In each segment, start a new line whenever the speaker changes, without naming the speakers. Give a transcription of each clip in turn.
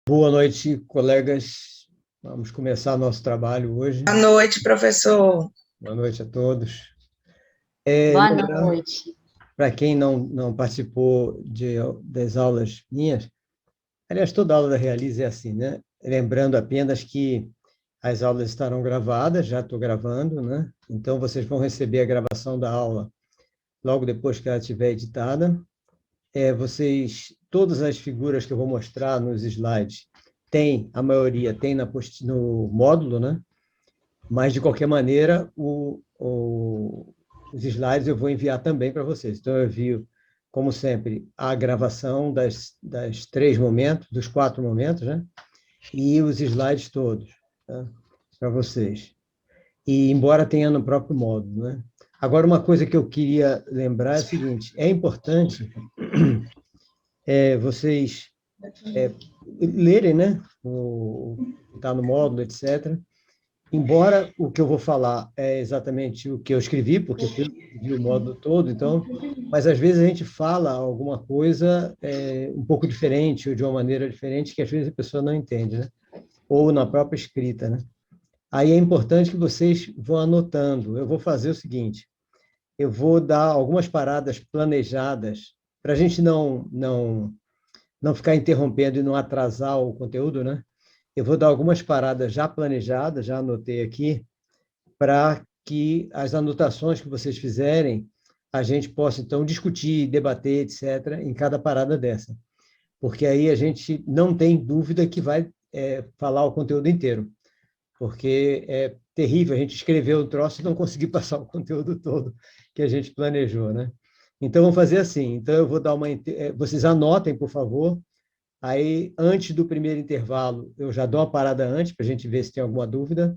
Boa noite, colegas. Vamos começar nosso trabalho hoje.
Boa noite, professor.
Boa noite a todos.
Boa
Lembrando,
noite.
para quem não participou das aulas minhas, aliás, toda aula da Realize é assim, né? Lembrando apenas que as aulas estarão gravadas, já estou gravando, né? Então, vocês vão receber a gravação da aula logo depois que ela estiver editada. Todas as figuras que eu vou mostrar nos slides, a maioria tem no módulo, né? Mas, de qualquer maneira, os slides eu vou enviar também para vocês. Então, eu envio, como sempre, a gravação dos 4 momentos, né? E os slides todos, tá? Para vocês. E, embora tenha no próprio módulo, né? Agora, uma coisa que eu queria lembrar é o seguinte: é importante vocês lerem, né? Está no módulo, etc. Embora o que eu vou falar é exatamente o que eu escrevi, porque eu escrevi o módulo todo, então, mas às vezes a gente fala alguma coisa um pouco diferente ou de uma maneira diferente que às vezes a pessoa não entende, né? Ou na própria escrita, né? Aí é importante que vocês vão anotando. Eu vou fazer o seguinte: eu vou dar algumas paradas planejadas para a gente não ficar interrompendo e não atrasar o conteúdo, né? Eu vou dar algumas paradas já planejadas, já anotei aqui, para que as anotações que vocês fizerem, a gente possa, então, discutir, debater, etc., em cada parada dessa. Porque aí a gente não tem dúvida que vai falar o conteúdo inteiro. Porque é terrível a gente escrever o troço e não conseguir passar o conteúdo todo que a gente planejou, né? Então, vamos fazer assim. Então, eu vou dar vocês anotem, por favor. Aí, antes do primeiro intervalo, eu já dou uma parada antes, para a gente ver se tem alguma dúvida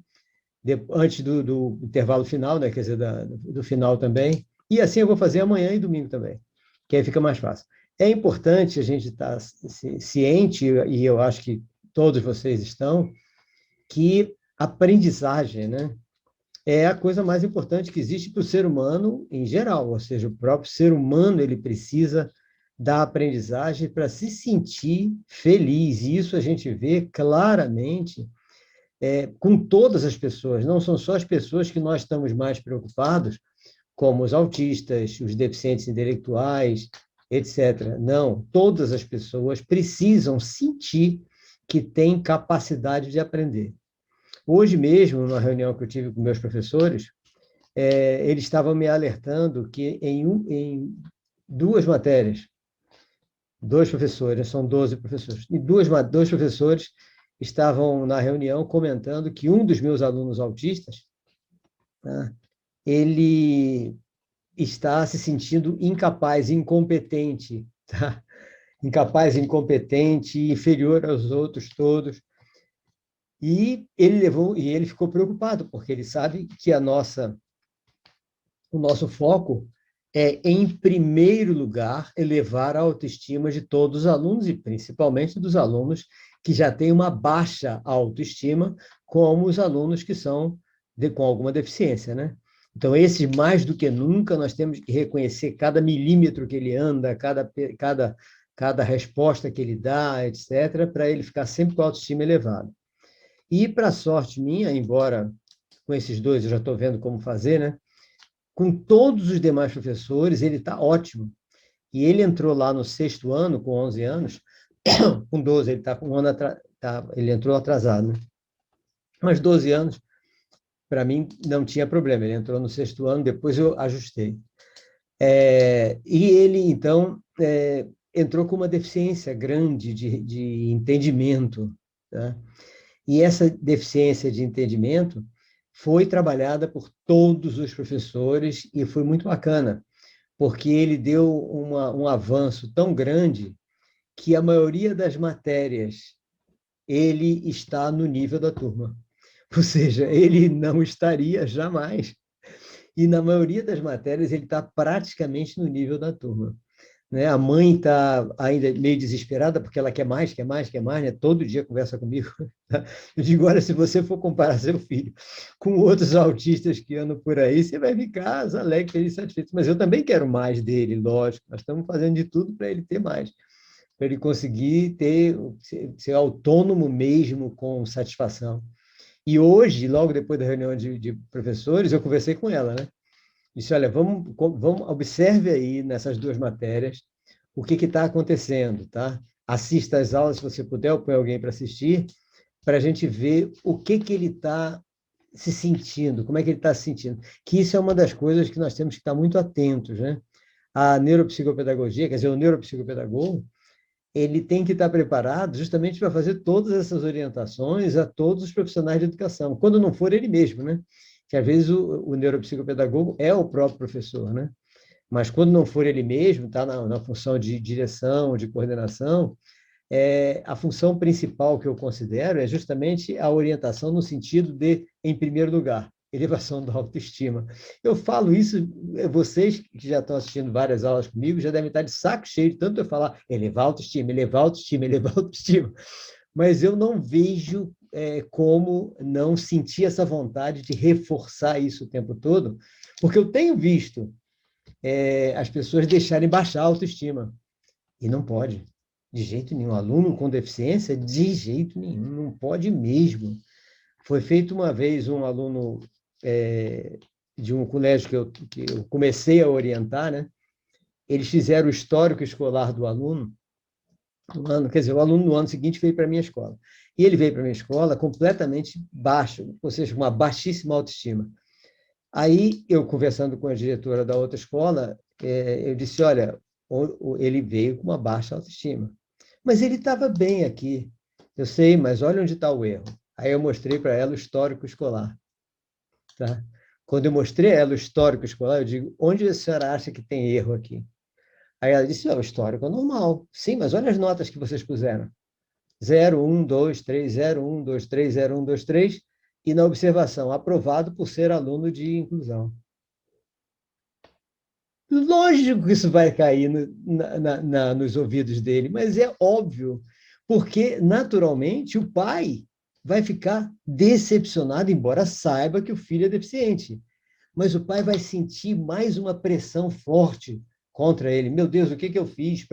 antes do intervalo final, né? Quer dizer, do final também. E assim eu vou fazer amanhã e domingo também, que aí fica mais fácil. É importante a gente estar ciente, e eu acho que todos vocês estão, que aprendizagem, né, é a coisa mais importante que existe para o ser humano em geral, ou seja, o próprio ser humano ele precisa da aprendizagem para se sentir feliz, e isso a gente vê claramente com todas as pessoas, não são só as pessoas que nós estamos mais preocupados, como os autistas, os deficientes intelectuais, etc. Não, todas as pessoas precisam sentir que têm capacidade de aprender. Hoje mesmo, numa reunião que eu tive com meus professores, eles estavam me alertando que em duas matérias, dois professores, são 12 professores, e dois professores estavam na reunião comentando que um dos meus alunos autistas, né, ele está se sentindo incapaz, incompetente, tá? Incapaz, incompetente, inferior aos outros todos. E ele ficou preocupado, porque ele sabe que o nosso foco é, em primeiro lugar, elevar a autoestima de todos os alunos, e principalmente dos alunos que já têm uma baixa autoestima, como os alunos que são com alguma deficiência, né? Então, esses, mais do que nunca, nós temos que reconhecer cada milímetro que ele anda, cada resposta que ele dá, etc., para ele ficar sempre com a autoestima elevada. E, para sorte minha, embora com esses dois eu já estou vendo como fazer, né? Com todos os demais professores, ele está ótimo. E ele entrou lá no 6º ano, com 11 anos, com 12, ele está com um ano ele entrou atrasado, né? Mas 12 anos, para mim, não tinha problema. Ele entrou no 6º ano, depois eu ajustei. E ele, então, entrou com uma deficiência grande de entendimento, tá? E essa deficiência de entendimento foi trabalhada por todos os professores e foi muito bacana, porque ele deu um avanço tão grande que a maioria das matérias ele está no nível da turma. Ou seja, ele não estaria jamais. E na maioria das matérias ele está praticamente no nível da turma. Né? A mãe está ainda meio desesperada, porque ela quer mais, quer mais, quer mais, né? Todo dia conversa comigo. Eu digo, olha, se você for comparar seu filho com outros autistas que andam por aí, você vai ficar alegre, feliz, satisfeito. Mas eu também quero mais dele, lógico. Nós estamos fazendo de tudo para ele ter mais. para ele conseguir ser autônomo mesmo com satisfação. E hoje, logo depois da reunião de professores, eu conversei com ela, né? Disse, olha, observe aí nessas duas matérias o que está acontecendo, tá? Assista às aulas, se você puder, ou põe alguém para assistir, para a gente ver o que ele está se sentindo, como é que ele está se sentindo. Que isso é uma das coisas que nós temos que estar muito atentos, né? A neuropsicopedagogia, quer dizer, o neuropsicopedagogo, ele tem que estar preparado justamente para fazer todas essas orientações a todos os profissionais de educação, quando não for ele mesmo, né? Que às vezes o neuropsicopedagogo é o próprio professor, né? Mas quando não for ele mesmo, está na função de direção, de coordenação, a função principal que eu considero é justamente a orientação no sentido de, em primeiro lugar, elevação da autoestima. Eu falo isso, vocês que já estão assistindo várias aulas comigo já devem estar de saco cheio, tanto eu falar elevar a autoestima, elevar a autoestima, elevar a autoestima, mas eu não vejo como não sentir essa vontade de reforçar isso o tempo todo, porque eu tenho visto as pessoas deixarem baixar a autoestima, e não pode. De jeito nenhum. Aluno com deficiência, de jeito nenhum, não pode mesmo. Foi feito uma vez um aluno de um colégio que eu comecei a orientar, né? Eles fizeram o histórico escolar do aluno, quer dizer, o aluno no ano seguinte veio para a minha escola. E ele veio para a minha escola completamente baixo, ou seja, uma baixíssima autoestima. Aí, eu conversando com a diretora da outra escola, eu disse, olha, ele veio com uma baixa autoestima. Mas ele estava bem aqui. Eu sei, mas olha onde está o erro. Aí eu mostrei para ela o histórico escolar. Tá? Quando eu mostrei a ela o histórico escolar, eu digo, onde a senhora acha que tem erro aqui? Aí ela disse, o histórico é normal. Sim, mas olha as notas que vocês puseram. 0, 1, 2, 3, 0, 1, 2, 3, 0, 1, 2, 3, e na observação, aprovado por ser aluno de inclusão. Lógico que isso vai cair nos ouvidos dele, mas é óbvio, porque naturalmente o pai vai ficar decepcionado, embora saiba que o filho é deficiente. Mas o pai vai sentir mais uma pressão forte contra ele. Meu Deus, o que eu fiz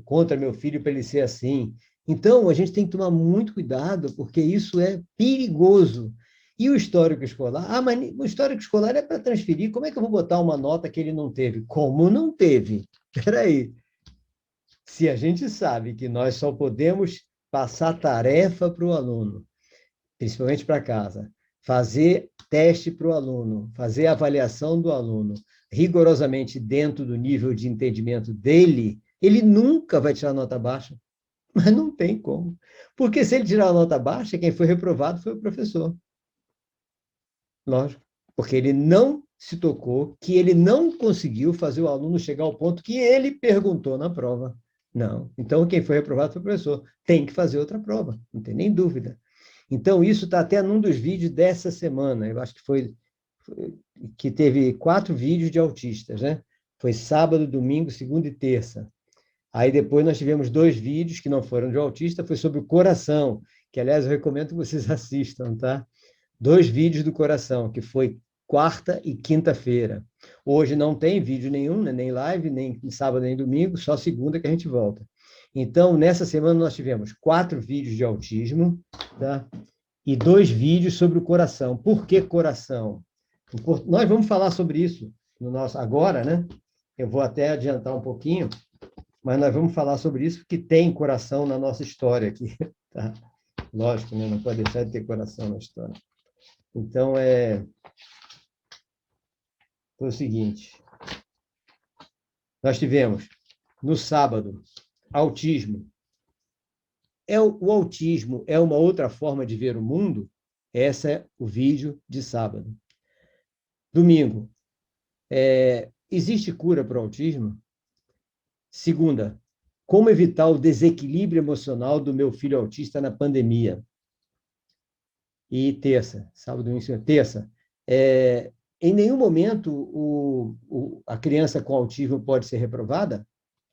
contra meu filho para ele ser assim? Então, a gente tem que tomar muito cuidado, porque isso é perigoso. E o histórico escolar? Ah, mas o histórico escolar é para transferir. Como é que eu vou botar uma nota que ele não teve? Como não teve? Espera aí. Se a gente sabe que nós só podemos passar tarefa para o aluno, principalmente para casa, fazer teste para o aluno, fazer avaliação do aluno, rigorosamente dentro do nível de entendimento dele, ele nunca vai tirar nota baixa. Mas não tem como. Porque se ele tirar a nota baixa, quem foi reprovado foi o professor. Lógico. Porque ele não se tocou, que ele não conseguiu fazer o aluno chegar ao ponto que ele perguntou na prova. Não. Então, quem foi reprovado foi o professor. Tem que fazer outra prova, não tem nem dúvida. Então, isso está até num dos vídeos dessa semana. Eu acho que que teve 4 vídeos de autistas, né? Foi sábado, domingo, segunda e terça. Aí depois nós tivemos 2 vídeos que não foram de autista, foi sobre o coração, que, aliás, eu recomendo que vocês assistam, tá? 2 vídeos do coração, que foi quarta e quinta-feira. Hoje não tem vídeo nenhum, né? Nem live, nem sábado, nem domingo, só segunda que a gente volta. Então, nessa semana nós tivemos 4 vídeos de autismo, tá? E 2 vídeos sobre o coração. Por que coração? Nós vamos falar sobre isso no nosso agora, né? Eu vou até adiantar um pouquinho, mas nós vamos falar sobre isso, porque tem coração na nossa história aqui. Tá? Lógico, né? Não pode deixar de ter coração na história. Então, foi o seguinte. Nós tivemos, no sábado, autismo. O autismo é uma outra forma de ver o mundo? Esse é o vídeo de sábado. Domingo, existe cura para o autismo? Segunda, como evitar o desequilíbrio emocional do meu filho autista na pandemia? E terça, sábado, terça, em nenhum momento a criança com autismo pode ser reprovada?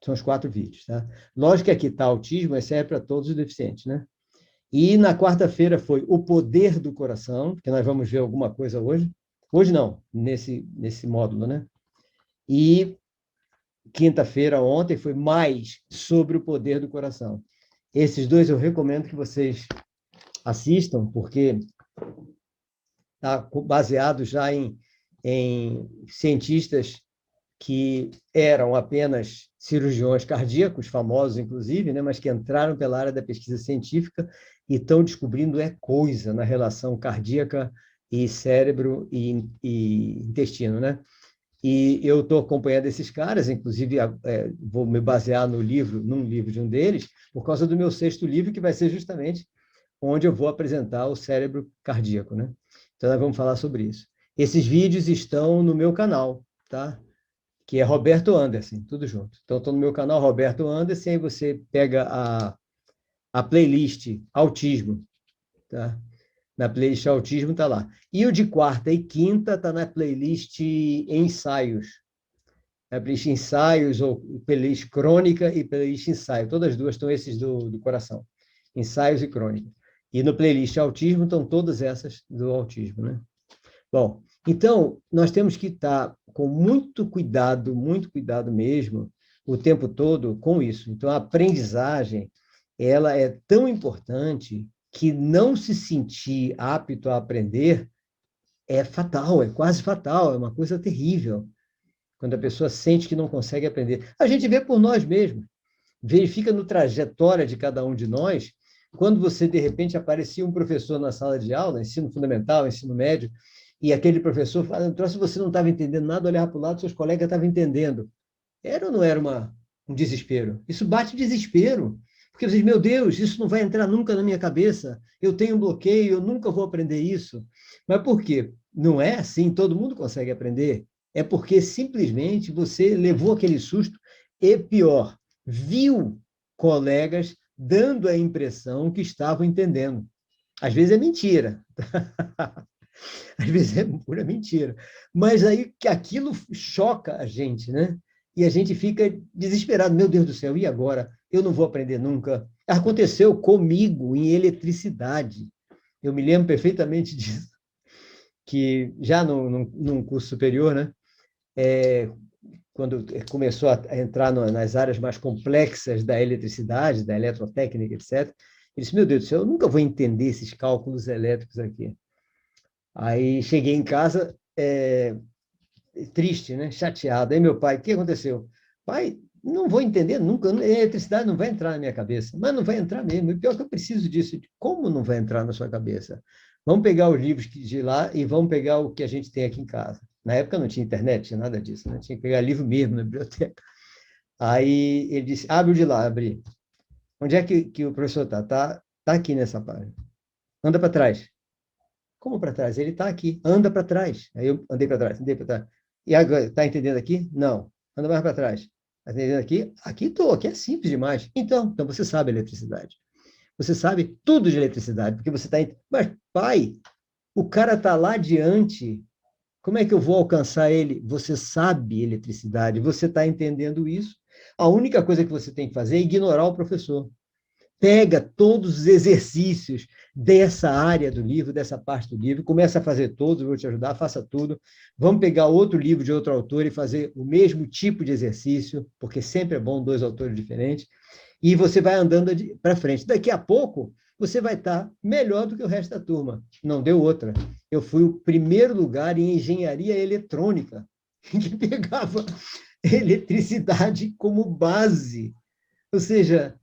São os 4 vídeos, tá? Lógico que aqui está autismo, mas serve para todos os deficientes, né? E na quarta-feira foi o poder do coração, que nós vamos ver alguma coisa hoje. Hoje não, nesse módulo, né? E quinta-feira, ontem, foi mais sobre o poder do coração. Esses dois eu recomendo que vocês assistam, porque está baseado já em cientistas que eram apenas cirurgiões cardíacos, famosos inclusive, né, mas que entraram pela área da pesquisa científica e estão descobrindo coisa na relação cardíaca e cérebro e intestino, né? E eu estou acompanhando esses caras, inclusive vou me basear num livro de um deles, por causa do meu sexto livro, que vai ser justamente onde eu vou apresentar o cérebro cardíaco, né? Então, nós vamos falar sobre isso. Esses vídeos estão no meu canal, tá? Que é Roberto Anderson, tudo junto. Então, estou no meu canal Roberto Anderson, aí você pega a playlist Autismo, tá? Na playlist Autismo está lá. E o de quarta e quinta está na playlist Ensaios. Na playlist Ensaios, ou playlist Crônica e playlist Ensaio. Todas as duas estão esses do coração. Ensaios e Crônica. E no playlist Autismo estão todas essas do autismo, né? Bom, então, nós temos que estar com muito cuidado mesmo, o tempo todo com isso. Então, a aprendizagem, ela é tão importante que não se sentir apto a aprender é fatal, é quase fatal, é uma coisa terrível, quando a pessoa sente que não consegue aprender. A gente vê por nós mesmos, verifica no trajetória de cada um de nós, quando você, de repente, aparecia um professor na sala de aula, ensino fundamental, ensino médio, e aquele professor falando, se você não estava entendendo nada, olhava para o lado, seus colegas estavam entendendo. Era ou não era um desespero? Isso bate desespero. Porque você diz, meu Deus, isso não vai entrar nunca na minha cabeça, eu tenho um bloqueio, eu nunca vou aprender isso. Mas por quê? Não é assim, todo mundo consegue aprender. É porque simplesmente você levou aquele susto e, pior, viu colegas dando a impressão que estavam entendendo. Às vezes é mentira. Às vezes é pura mentira. Mas aí que aquilo choca a gente, né? E a gente fica desesperado. Meu Deus do céu, e agora? Eu não vou aprender nunca. Aconteceu comigo em eletricidade. Eu me lembro perfeitamente disso, que já num curso superior, né? Quando começou a entrar nas áreas mais complexas da eletricidade, da eletrotécnica, etc., ele disse, meu Deus do céu, eu nunca vou entender esses cálculos elétricos aqui. Aí cheguei em casa, triste, né? Chateado. Aí meu pai, o que aconteceu? Pai, não vou entender nunca, a eletricidade não vai entrar na minha cabeça, mas não vai entrar mesmo. E pior que eu preciso disso. Como não vai entrar na sua cabeça? Vamos pegar os livros de lá e vamos pegar o que a gente tem aqui em casa. Na época não tinha internet, tinha nada disso, né? Tinha que pegar livro mesmo na biblioteca. Aí ele disse, abre o de lá, abri. Onde é que o professor está? Tá aqui nessa página. Anda para trás. Como para trás? Ele está aqui. Anda para trás. Aí eu andei para trás, andei para trás. E agora, está entendendo aqui? Não. Anda mais para trás. Está entendendo aqui? Aqui estou, aqui é simples demais. Então você sabe eletricidade. Você sabe tudo de eletricidade, porque você está. Mas, pai, o cara está lá adiante. Como é que eu vou alcançar ele? Você sabe eletricidade, você está entendendo isso. A única coisa que você tem que fazer é ignorar o professor. Pega todos os exercícios dessa área do livro, dessa parte do livro, começa a fazer todos, vou te ajudar, faça tudo. Vamos pegar outro livro de outro autor e fazer o mesmo tipo de exercício, porque sempre é bom dois autores diferentes, e você vai andando para frente. Daqui a pouco, você vai estar melhor do que o resto da turma. Não deu outra. Eu fui o primeiro lugar em engenharia eletrônica, que pegava eletricidade como base. Ou seja,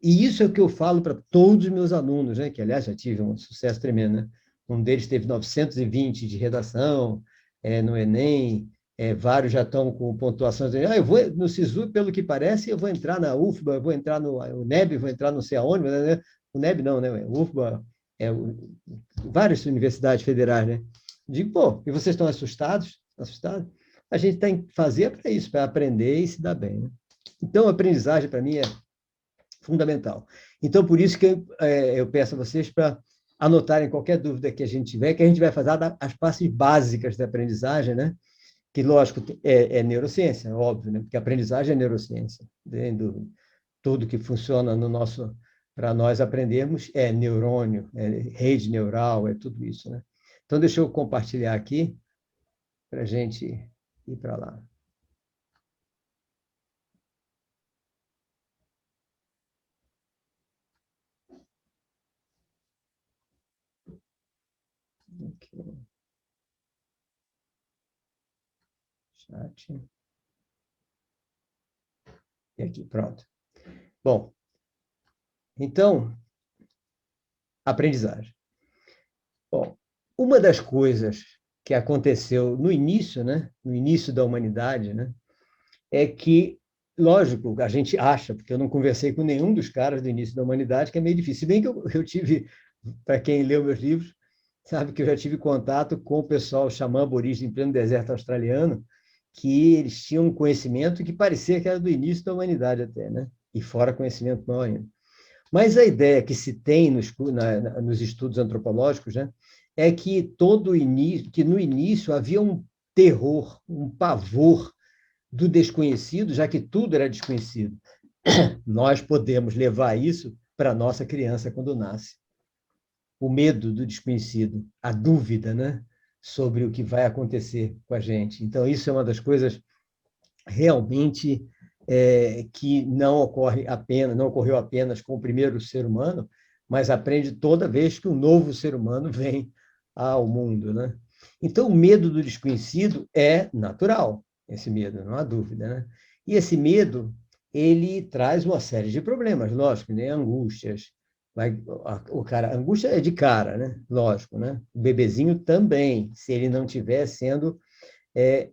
e isso é o que eu falo para todos os meus alunos, né? Que, aliás, já tive um sucesso tremendo. Né? Um deles teve 920 de redação no Enem, vários já estão com pontuações. Eu vou no SISU, pelo que parece, eu vou entrar na UFBA, eu vou entrar no UNEB, vou entrar não sei aonde, né? O NEB não, né? O UFBA, várias universidades federais, né? Digo, pô, e vocês estão assustados? Assustados? A gente tem que fazer para isso, para aprender e se dar bem. Né? Então, a aprendizagem, para mim, é fundamental. Então, por isso que eu peço a vocês para anotarem qualquer dúvida que a gente tiver, que a gente vai fazer as partes básicas da aprendizagem, né? Que, lógico, é neurociência, óbvio, né? Porque a aprendizagem é neurociência. Tudo que funciona no nosso, para nós aprendermos, é neurônio, é rede neural, é tudo isso, né? Então, deixa eu compartilhar aqui para a gente ir para lá. aqui. Chat. E aqui, pronto. Bom, então, aprendizagem. Bom, uma das coisas que aconteceu no início, né, no início da humanidade, né, é que, lógico, a gente acha, porque eu não conversei com nenhum dos caras do início da humanidade, que é meio difícil. Se bem que eu tive, para quem leu meus livros, sabe que eu já tive contato com o pessoal xamã aborígene em pleno deserto australiano, que eles tinham um conhecimento que parecia que era do início da humanidade até, né? E fora conhecimento maior ainda. Mas a ideia que se tem nos estudos antropológicos, né, é que que no início havia um terror, um pavor do desconhecido, já que tudo era desconhecido. Nós podemos levar isso para a nossa criança quando nasce. O medo do desconhecido, a dúvida, né, sobre o que vai acontecer com a gente. Então, isso é uma das coisas realmente que não ocorreu apenas com o primeiro ser humano, mas aprende toda vez que um novo ser humano vem ao mundo, né? Então, o medo do desconhecido é natural, esse medo, não há dúvida, né? E esse medo, ele traz uma série de problemas, lógico, né? Angústias. Angústia é de cara, né? Lógico, né? O bebezinho também, se ele não estiver sendo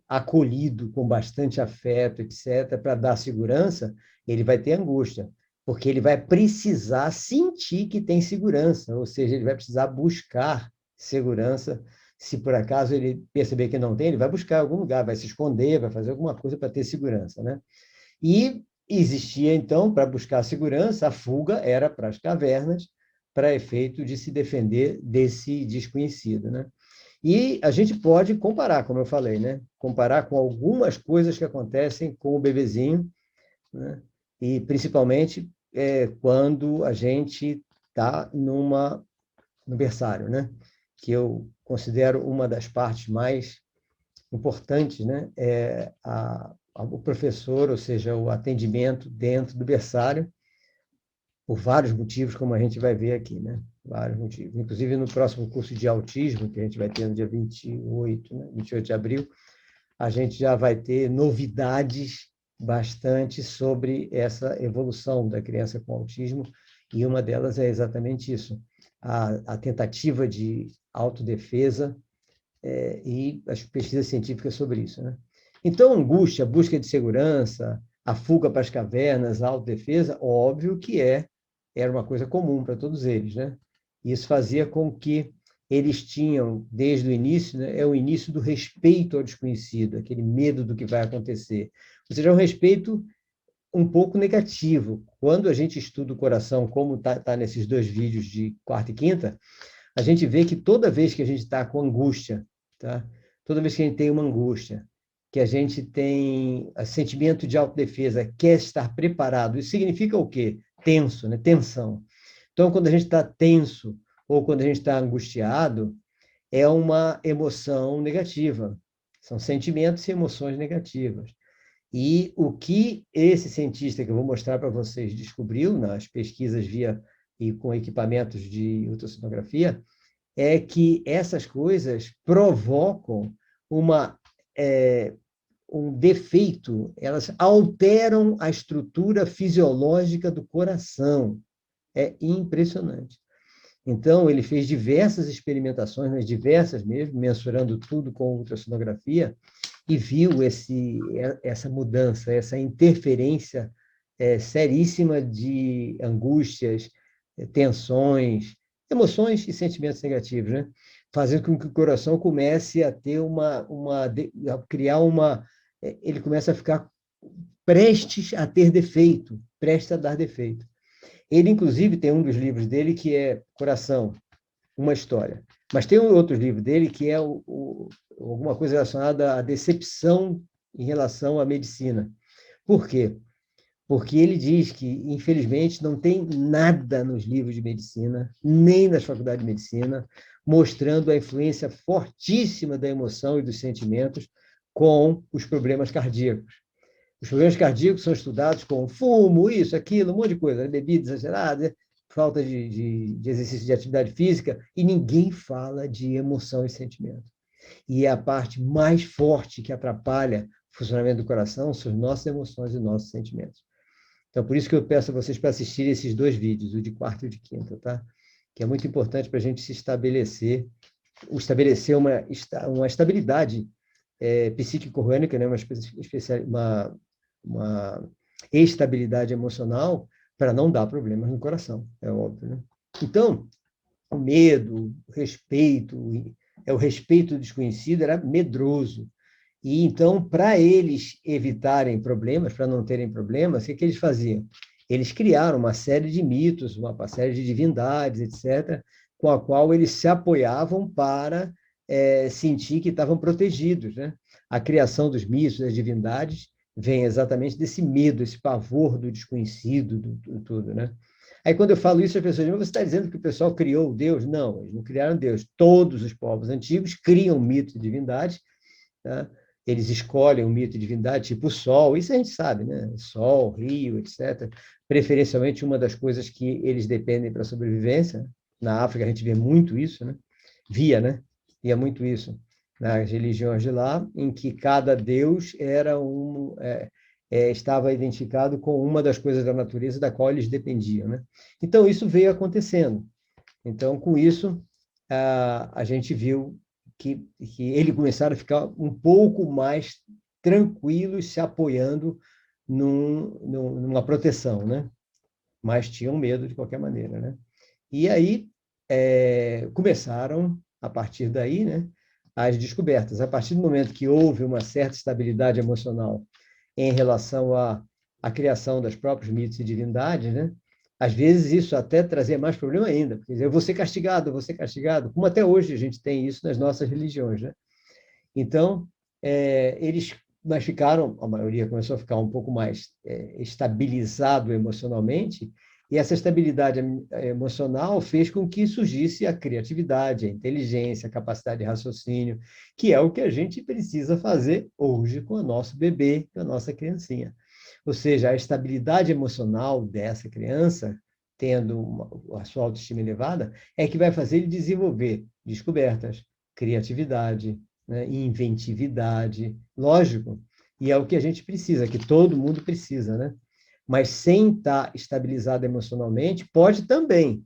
acolhido com bastante afeto, etc., para dar segurança, ele vai ter angústia, porque ele vai precisar sentir que tem segurança, ou seja, ele vai precisar buscar segurança. Se por acaso ele perceber que não tem, ele vai buscar algum lugar, vai se esconder, vai fazer alguma coisa para ter segurança, né? E existia, então, para buscar segurança, a fuga era para as cavernas, para efeito de se defender desse desconhecido, né? E a gente pode comparar, como eu falei, né? Comparar com algumas coisas que acontecem com o bebezinho, né? E principalmente quando a gente está no berçário, né? Que eu considero uma das partes mais importantes, né? O professor, ou seja, o atendimento dentro do berçário, por vários motivos, como a gente vai ver aqui, né? Vários motivos. Inclusive, no próximo curso de autismo, que a gente vai ter no dia 28, né? 28 de abril, a gente já vai ter novidades bastante sobre essa evolução da criança com autismo, e uma delas é exatamente isso, a tentativa de autodefesa e as pesquisas científicas sobre isso, né? Então, angústia, busca de segurança, a fuga para as cavernas, a autodefesa, óbvio que era uma coisa comum para todos eles, né? Isso fazia com que eles tinham, desde o início, né, o início do respeito ao desconhecido, aquele medo do que vai acontecer. Ou seja, um respeito um pouco negativo. Quando a gente estuda o coração, como está nesses dois vídeos de quarta e quinta, a gente vê que toda vez que a gente está com angústia, tá? Toda vez que a gente tem uma angústia, que a gente tem sentimento de autodefesa, quer estar preparado, isso significa o quê? Tenso, né? Tensão. Então, quando a gente está tenso ou quando a gente está angustiado, é uma emoção negativa. São sentimentos e emoções negativas. E o que esse cientista que eu vou mostrar para vocês descobriu nas pesquisas via e com equipamentos de ultrassonografia é que essas coisas provocam um defeito, elas alteram a estrutura fisiológica do coração. É impressionante. Então, ele fez diversas experimentações, mas diversas mesmo, mensurando tudo com ultrassonografia, e viu essa mudança, essa interferência seríssima de angústias, tensões, emoções e sentimentos negativos, né? Fazendo com que o coração comece a ter a criar ele começa a ficar prestes a ter defeito, prestes a dar defeito. Ele, inclusive, tem um dos livros dele que é Coração, uma história. Mas tem um outro livro dele que é alguma coisa relacionada à decepção em relação à medicina. Por quê? Porque ele diz que, infelizmente, não tem nada nos livros de medicina, nem nas faculdades de medicina, mostrando a influência fortíssima da emoção e dos sentimentos com os problemas cardíacos. Os problemas cardíacos são estudados com fumo, isso, aquilo, um monte de coisa, bebida exagerada, falta de exercício de atividade física, e ninguém fala de emoção e sentimento. E é a parte mais forte que atrapalha o funcionamento do coração, são as nossas emoções e nossos sentimentos. Então, por isso que eu peço a vocês para assistirem esses 2 vídeos, o de quarta e o de quinta, tá? Que é muito importante para a gente se estabelecer uma estabilidade psíquico-orgânica, né? Uma estabilidade emocional para não dar problemas no coração, é óbvio, né? Então, o medo, o respeito desconhecido era medroso. E então, para eles evitarem problemas, para não terem problemas, o que eles faziam? Eles criaram uma série de mitos, uma série de divindades, etc., com a qual eles se apoiavam para sentir que estavam protegidos, né? A criação dos mitos, das divindades, vem exatamente desse medo, esse pavor do desconhecido, do tudo, né? Aí, quando eu falo isso, as pessoas dizem, você está dizendo que o pessoal criou Deus? Não, eles não criaram Deus. Todos os povos antigos criam mitos e divindades, tá? Eles escolhem um mito de divindade, tipo o Sol, isso a gente sabe, né? Sol, Rio, etc. Preferencialmente, uma das coisas que eles dependem para a sobrevivência. Na África, a gente vê muito isso, né? Né? Via muito isso nas religiões de lá, em que cada deus estava identificado com uma das coisas da natureza da qual eles dependiam, né? Então, isso veio acontecendo. Então, com isso, a gente viu que eles começaram a ficar um pouco mais tranquilos, se apoiando numa proteção, né? Mas tinham medo de qualquer maneira, né? E aí começaram, a partir daí, né, as descobertas. A partir do momento que houve uma certa estabilidade emocional em relação à criação das próprios mitos e divindades, né? Às vezes isso até trazia mais problema ainda, porque eu vou ser castigado, como até hoje a gente tem isso nas nossas religiões, né? Então, mas a maioria começou a ficar um pouco mais estabilizado emocionalmente, e essa estabilidade emocional fez com que surgisse a criatividade, a inteligência, a capacidade de raciocínio, que é o que a gente precisa fazer hoje com o nosso bebê, com a nossa criancinha. Ou seja, a estabilidade emocional dessa criança, tendo a sua autoestima elevada, é que vai fazer ele desenvolver descobertas, criatividade, né, inventividade, lógico, e é o que a gente precisa, que todo mundo precisa, né? Mas sem estar estabilizado emocionalmente, pode também,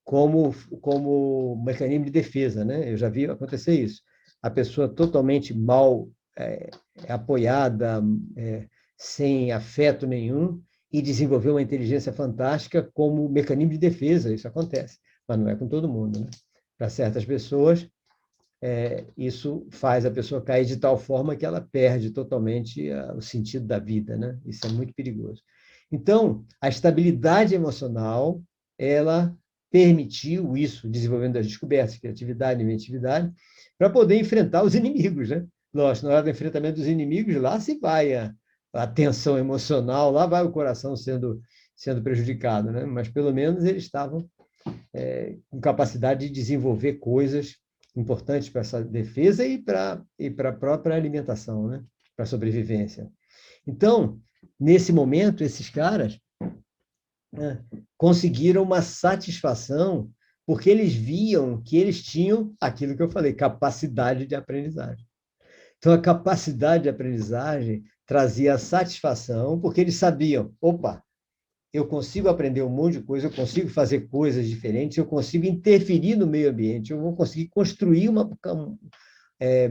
como mecanismo de defesa, né? Eu já vi acontecer isso. A pessoa totalmente mal apoiada, sem afeto nenhum, e desenvolver uma inteligência fantástica como mecanismo de defesa, isso acontece, mas não é com todo mundo, né? Para certas pessoas, isso faz a pessoa cair de tal forma que ela perde totalmente o sentido da vida, né? Isso é muito perigoso. Então, a estabilidade emocional, ela permitiu isso, desenvolvendo as descobertas, criatividade, inventividade, para poder enfrentar os inimigos, né? Lógico, na hora do enfrentamento dos inimigos, lá se vai a tensão emocional, lá vai o coração sendo prejudicado, né? Mas pelo menos eles estavam com capacidade de desenvolver coisas importantes para essa defesa e para a própria alimentação, né? Para a sobrevivência. Então, nesse momento, esses caras, né, conseguiram uma satisfação porque eles viam que eles tinham aquilo que eu falei, capacidade de aprendizagem. Então, a capacidade de aprendizagem trazia satisfação, porque eles sabiam, opa, eu consigo aprender um monte de coisa, eu consigo fazer coisas diferentes, eu consigo interferir no meio ambiente, eu vou conseguir construir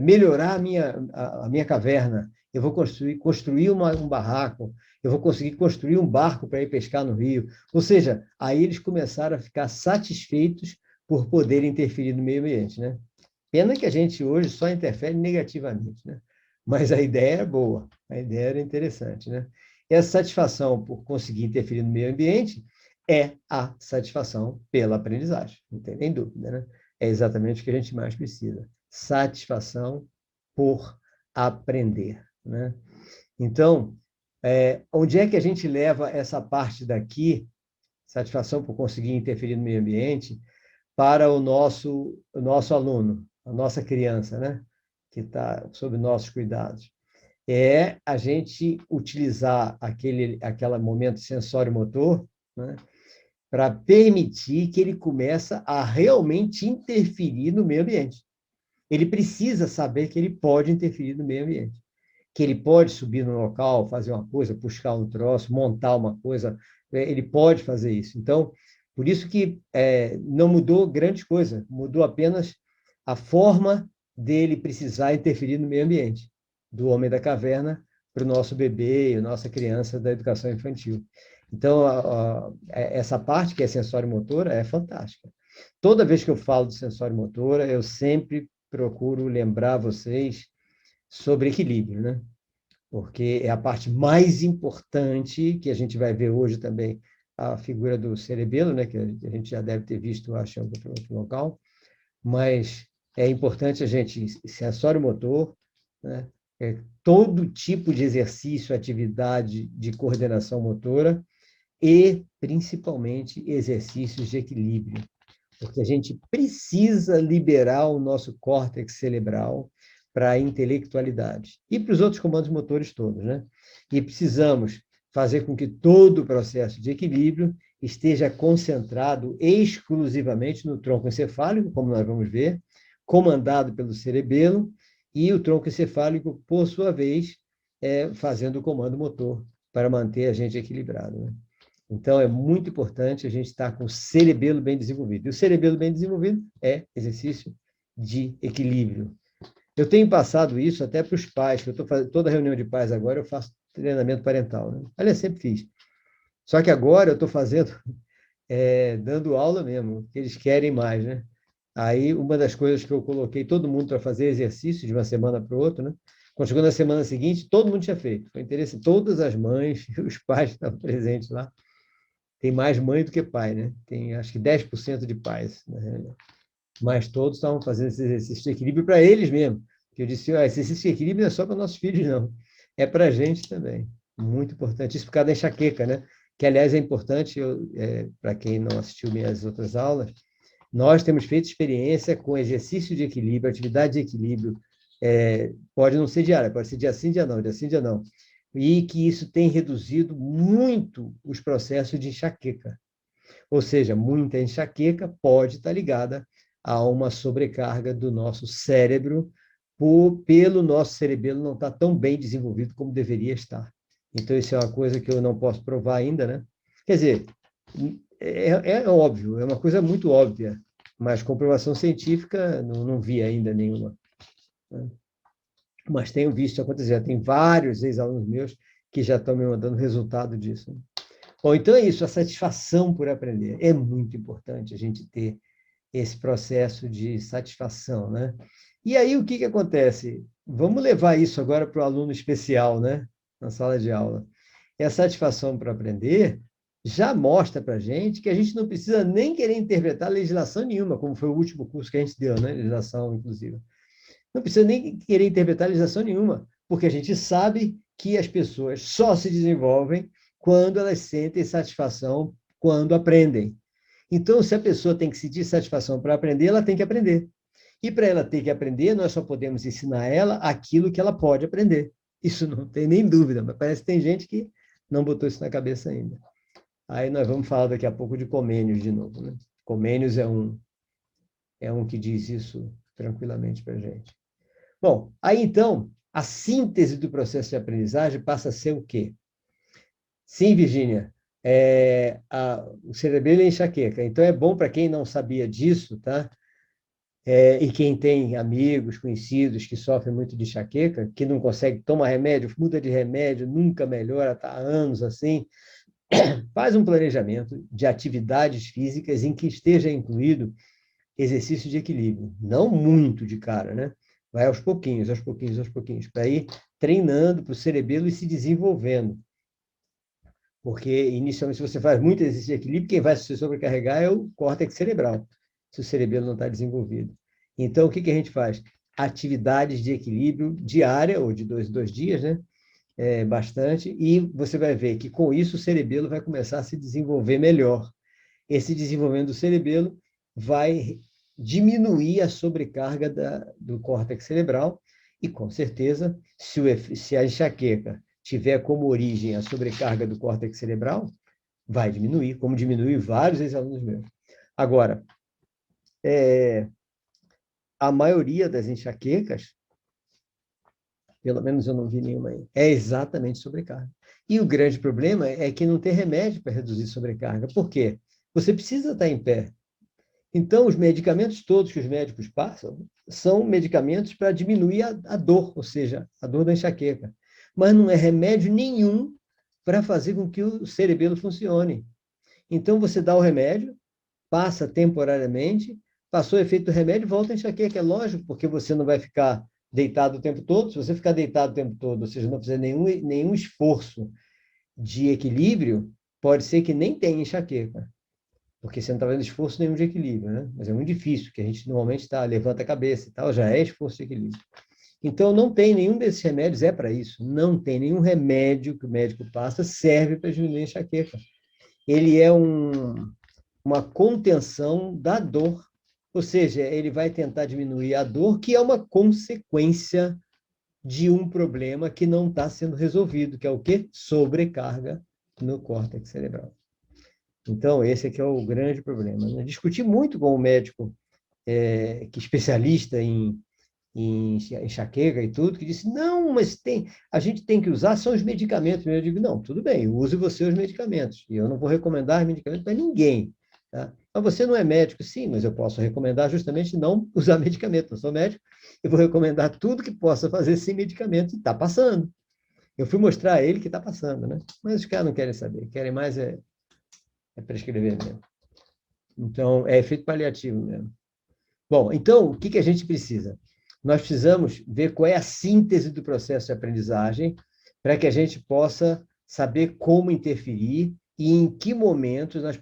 melhorar a minha caverna, eu vou construir um barraco, eu vou conseguir construir um barco para ir pescar no rio. Ou seja, aí eles começaram a ficar satisfeitos por poder interferir no meio ambiente, né? Pena que a gente hoje só interfere negativamente, né? Mas a ideia é boa, a ideia era interessante, né? E a satisfação por conseguir interferir no meio ambiente é a satisfação pela aprendizagem, não tem nem dúvida, né? É exatamente o que a gente mais precisa. Satisfação por aprender, né? Então, onde é que a gente leva essa parte daqui, satisfação por conseguir interferir no meio ambiente, para o nosso aluno, a nossa criança, né? Que está sob nossos cuidados? É a gente utilizar aquele momento sensório-motor, né? para permitir que ele comece a realmente interferir no meio ambiente. Ele precisa saber que ele pode interferir no meio ambiente, que ele pode subir no local, fazer uma coisa, puxar um troço, montar uma coisa, ele pode fazer isso. Então, por isso que não mudou grande coisa, mudou apenas a forma dele precisar interferir no meio ambiente, do homem da caverna para o nosso bebê, a nossa criança da educação infantil. Então, essa parte que é sensório-motora é fantástica. Toda vez que eu falo de sensório-motora, eu sempre procuro lembrar vocês sobre equilíbrio, né? Porque é a parte mais importante que a gente vai ver hoje também, a figura do cerebelo, né? Que a gente já deve ter visto, acho, em outro local, mas é importante a gente, sensório-motor, né? Todo tipo de exercício, atividade de coordenação motora e, principalmente, exercícios de equilíbrio, porque a gente precisa liberar o nosso córtex cerebral para a intelectualidade e para os outros comandos motores todos, né? E precisamos fazer com que todo o processo de equilíbrio esteja concentrado exclusivamente no tronco encefálico, como nós vamos ver, comandado pelo cerebelo, e o tronco encefálico, por sua vez, fazendo o comando motor para manter a gente equilibrado, né? Então, é muito importante a gente estar com o cerebelo bem desenvolvido. E o cerebelo bem desenvolvido é exercício de equilíbrio. Eu tenho passado isso até para os pais, que eu estou fazendo toda reunião de pais agora, eu faço treinamento parental, né? Aliás, sempre fiz. Só que agora eu estou fazendo, dando aula mesmo, que eles querem mais, né? Aí, uma das coisas que eu coloquei todo mundo para fazer exercício de uma semana para outra, né? Quando chegou na semana seguinte, todo mundo tinha feito. Foi interessante, todas as mães, os pais estavam presentes lá. Tem mais mãe do que pai, né? Tem, acho que 10% de pais, na realidade. Mas todos estavam fazendo esse exercício de equilíbrio para eles mesmo. Que eu disse, esse exercício de equilíbrio não é só para nossos filhos, não. É para a gente também. Muito importante. Isso por causa da enxaqueca, né? Que, aliás, é importante, para quem não assistiu minhas outras aulas, nós temos feito experiência com exercício de equilíbrio, atividade de equilíbrio. Pode não ser diária, pode ser dia sim, dia não, dia sim, dia não. E que isso tem reduzido muito os processos de enxaqueca. Ou seja, muita enxaqueca pode estar ligada a uma sobrecarga do nosso cérebro pelo nosso cerebelo não estar tão bem desenvolvido como deveria estar. Então, isso é uma coisa que eu não posso provar ainda, né? Quer dizer, é óbvio, é uma coisa muito óbvia, mas comprovação científica não vi ainda nenhuma, né? Mas tenho visto acontecer. Já tem vários ex-alunos meus que já estão me mandando resultado disso. Bom, então é isso, a satisfação por aprender. É muito importante a gente ter esse processo de satisfação, né? E aí, o que acontece? Vamos levar isso agora para o aluno especial, né? Na sala de aula. E a satisfação por aprender já mostra para a gente que a gente não precisa nem querer interpretar legislação nenhuma, como foi o último curso que a gente deu, né? Legislação inclusiva. Não precisa nem querer interpretar legislação nenhuma, porque a gente sabe que as pessoas só se desenvolvem quando elas sentem satisfação quando aprendem. Então, se a pessoa tem que sentir satisfação para aprender, ela tem que aprender. E para ela ter que aprender, nós só podemos ensinar ela aquilo que ela pode aprender. Isso não tem nem dúvida, mas parece que tem gente que não botou isso na cabeça ainda. Aí nós vamos falar daqui a pouco de Comênios de novo, né? Comênios é um que diz isso tranquilamente para a gente. Bom, aí então, a síntese do processo de aprendizagem passa a ser o quê? Sim, Virgínia, o cerebelo é enxaqueca. Então, é bom para quem não sabia disso, tá? E quem tem amigos, conhecidos que sofrem muito de enxaqueca, que não consegue tomar remédio, muda de remédio, nunca melhora, está há anos assim, faz um planejamento de atividades físicas em que esteja incluído exercício de equilíbrio. Não muito de cara, né? Vai aos pouquinhos, aos pouquinhos, aos pouquinhos, para ir treinando para o cerebelo e se desenvolvendo. Porque, inicialmente, se você faz muito exercício de equilíbrio, quem vai se sobrecarregar é o córtex cerebral, se o cerebelo não está desenvolvido. Então, o que a gente faz? Atividades de equilíbrio diária, ou de 2 em 2 dias, né? Bastante, e você vai ver que, com isso, o cerebelo vai começar a se desenvolver melhor. Esse desenvolvimento do cerebelo vai diminuir a sobrecarga do córtex cerebral e, com certeza, se a enxaqueca tiver como origem a sobrecarga do córtex cerebral, Vai diminuir, como diminui vários ex-alunos meus. Agora, a maioria das enxaquecas, pelo menos eu não vi nenhuma aí, é exatamente sobrecarga. E o grande problema é que não tem remédio para reduzir sobrecarga. Por quê? Você precisa estar em pé. Então, os medicamentos todos que os médicos passam são medicamentos para diminuir a dor, ou seja, a dor da enxaqueca. Mas não é remédio nenhum para fazer com que o cerebelo funcione. Então, você dá o remédio, passa temporariamente, passou o efeito do remédio, volta a enxaqueca. É lógico, porque você não vai ficar deitado o tempo todo. Se você ficar deitado o tempo todo, ou seja, não fizer nenhum esforço de equilíbrio, pode ser que nem tenha enxaqueca, porque você não está fazendo esforço nenhum de equilíbrio, né? Mas é muito difícil, porque a gente normalmente levanta a cabeça e tal, já é esforço de equilíbrio. Então, não tem nenhum desses remédios, é para isso. Não tem nenhum remédio que o médico passa serve para diminuir a enxaqueca. Ele é uma contenção da dor, ou seja, ele vai tentar diminuir a dor, que é uma consequência de um problema que não está sendo resolvido, que é o quê? Sobrecarga no córtex cerebral. Então, esse aqui é o grande problema. Eu discuti muito com um médico que é especialista em enxaqueca e tudo, que disse, não, mas a gente tem que usar são os medicamentos. Eu digo, não, tudo bem, use você os medicamentos. E eu não vou recomendar medicamentos para ninguém. Tá? Mas você não é médico? Sim, mas eu posso recomendar justamente não usar medicamento. Não sou médico, eu vou recomendar tudo que possa fazer sem medicamento e está passando. Eu fui mostrar a ele que está passando, né? Mas os caras não querem saber, querem mais prescrever mesmo. Então, é efeito paliativo mesmo. Bom, então, o que a gente precisa? Nós precisamos ver qual é a síntese do processo de aprendizagem para que a gente possa saber como interferir e em que momentos nós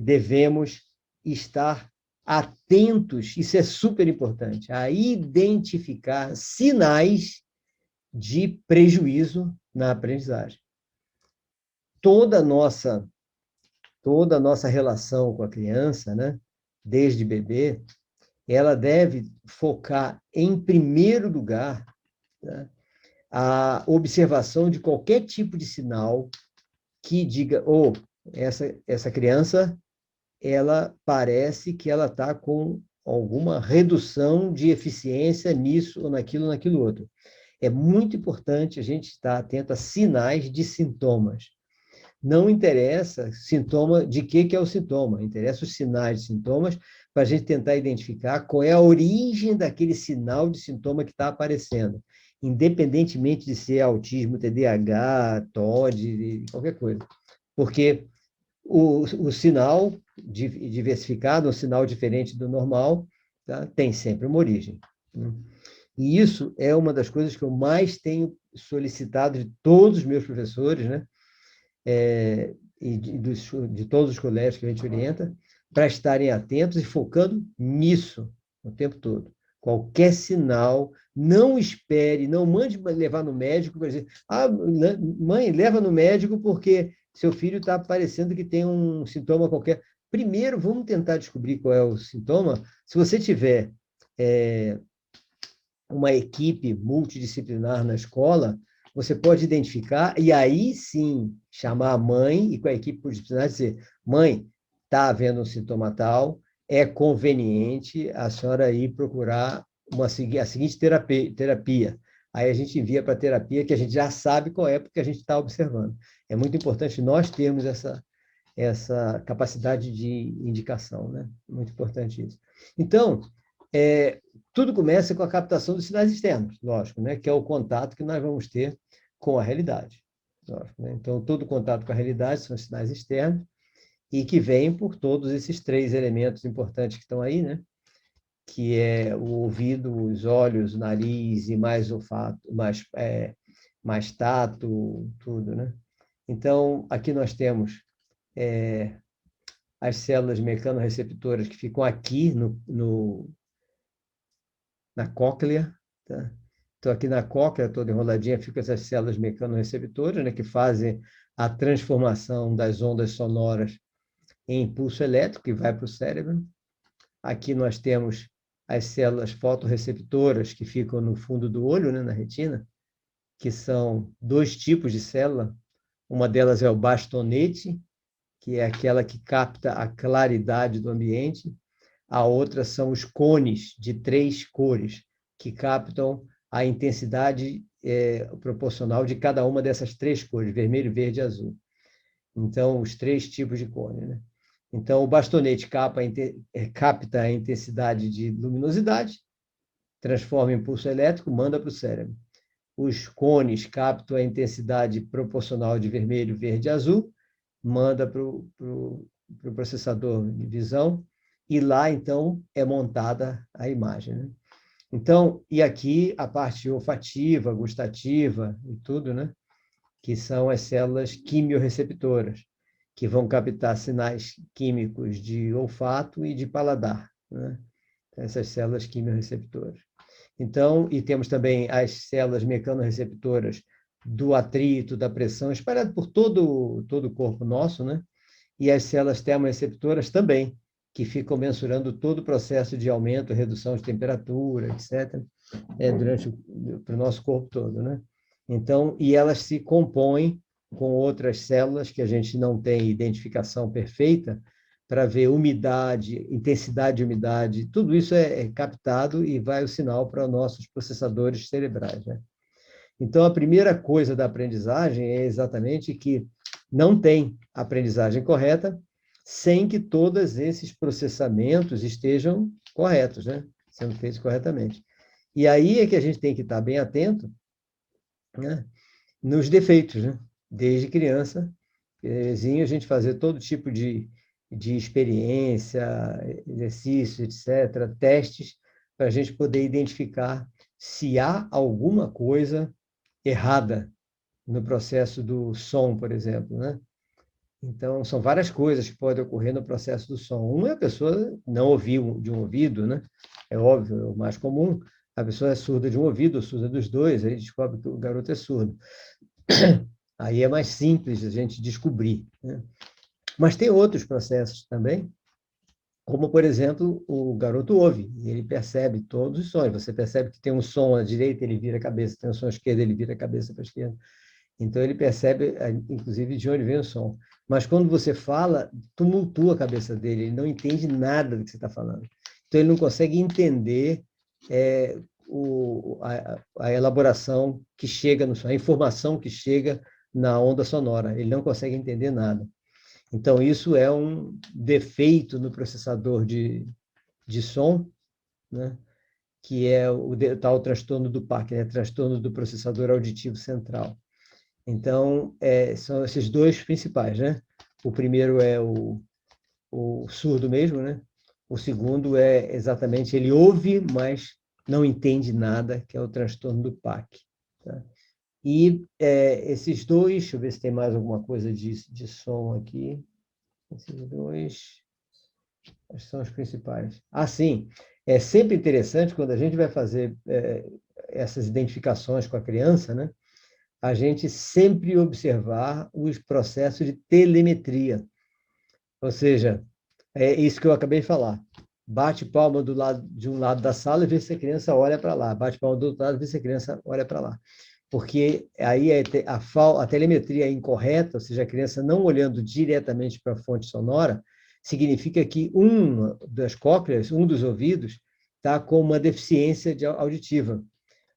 devemos estar atentos, isso é super importante, a identificar sinais de prejuízo na aprendizagem. Toda a nossa relação com a criança, né, desde bebê, ela deve focar, em primeiro lugar, né, a observação de qualquer tipo de sinal que diga, essa criança, ela parece que ela está com alguma redução de eficiência nisso ou naquilo outro. É muito importante a gente estar atento a sinais de sintomas. Não interessa sintoma de que é o sintoma, interessa os sinais de sintomas para a gente tentar identificar qual é a origem daquele sinal de sintoma que está aparecendo, independentemente de ser autismo, TDAH, TOD, qualquer coisa. Porque o sinal diversificado, um sinal diferente do normal, tá? Tem sempre uma origem. E isso é uma das coisas que eu mais tenho solicitado de todos os meus professores, né? E de todos os colégios que a gente orienta, para estarem atentos e focando nisso o tempo todo. Qualquer sinal, não espere, não mande levar no médico para dizer, mãe, leva no médico porque seu filho está parecendo que tem um sintoma qualquer. Primeiro, vamos tentar descobrir qual é o sintoma. Se você tiver uma equipe multidisciplinar na escola, você pode identificar e aí sim chamar a mãe e com a equipe multidisciplinar dizer, mãe, está havendo um sintoma tal, é conveniente a senhora ir procurar a seguinte terapia. Aí a gente envia para a terapia que a gente já sabe qual é, porque a gente está observando. É muito importante nós termos essa capacidade de indicação, né? Muito importante isso. Então, tudo começa com a captação dos sinais externos, lógico, né? Que é o contato que nós vamos ter com a realidade. Lógico, né? Então, todo contato com a realidade são os sinais externos e que vêm por todos esses três elementos importantes que estão aí, né? Que é o ouvido, os olhos, o nariz e mais olfato, mais tato, tudo, né? Então, aqui nós temos as células mecanorreceptoras que ficam aqui na cóclea, tá? Então, aqui na cóclea, toda enroladinha, ficam essas células mecanorreceptoras, né, que fazem a transformação das ondas sonoras em impulso elétrico, que vai para o cérebro. Aqui nós temos as células fotorreceptoras, que ficam no fundo do olho, né, na retina, que são dois tipos de célula. Uma delas é o bastonete, que é aquela que capta a claridade do ambiente. A outra são os cones de 3 cores, que captam a intensidade proporcional de cada uma dessas 3 cores, vermelho, verde e azul. Então, os 3 tipos de cone, né? Então, o bastonete capta a intensidade de luminosidade, transforma em impulso elétrico, manda para o cérebro. Os cones captam a intensidade proporcional de vermelho, verde e azul, manda para o processador de visão, e lá, então, é montada a imagem, né? Então, e aqui a parte olfativa, gustativa e tudo, né? Que são as células quimiorreceptoras, que vão captar sinais químicos de olfato e de paladar, né? Essas células quimiorreceptoras. Então, e temos também as células mecanorreceptoras do atrito, da pressão, espalhado por todo o corpo nosso, né? E as células termorreceptoras também, que ficam mensurando todo o processo de aumento, redução de temperatura, etc., durante o nosso corpo todo, né? Então, e elas se compõem com outras células que a gente não tem identificação perfeita para ver umidade, intensidade de umidade, tudo isso é captado e vai o sinal para os nossos processadores cerebrais, né? Então, a primeira coisa da aprendizagem é exatamente que não tem aprendizagem correta sem que todos esses processamentos estejam corretos, né? Sendo feitos corretamente. E aí é que a gente tem que estar bem atento, né? Nos defeitos, né? Desde criança, a gente fazer todo tipo de experiência, exercício, etc., testes, para a gente poder identificar se há alguma coisa errada no processo do som, por exemplo, né? Então, são várias coisas que podem ocorrer no processo do som. Uma é a pessoa não ouvir de um ouvido, né? É óbvio, é o mais comum. A pessoa é surda de um ouvido, ou surda dos dois, aí descobre que o garoto é surdo. Aí é mais simples a gente descobrir, né? Mas tem outros processos também, como, por exemplo, o garoto ouve, e ele percebe todos os sons. Você percebe que tem um som à direita, ele vira a cabeça, tem um som à esquerda, ele vira a cabeça para a esquerda. Então, ele percebe, inclusive, de onde vem o som. Mas, quando você fala, tumultua a cabeça dele, ele não entende nada do que você está falando. Então, ele não consegue entender a elaboração que chega no som, a informação que chega na onda sonora. Ele não consegue entender nada. Então, isso é um defeito no processador de som, né? Que é o tal transtorno do PAC, né? Transtorno do processador auditivo central. Então, são esses dois principais, né? O primeiro é o surdo mesmo, né? O segundo é exatamente, ele ouve, mas não entende nada, que é o transtorno do PAC. Tá? E esses dois, deixa eu ver se tem mais alguma coisa de som aqui. Esses dois são os principais. Ah, sim, é sempre interessante quando a gente vai fazer essas identificações com a criança, né? A gente sempre observar os processos de telemetria. Ou seja, é isso que eu acabei de falar. Bate palma de um lado da sala e vê se a criança olha para lá. Bate palma do outro lado e vê se a criança olha para lá. Porque aí a telemetria é incorreta, ou seja, a criança não olhando diretamente para a fonte sonora, significa que um das cócleas, um dos ouvidos, está com uma deficiência auditiva.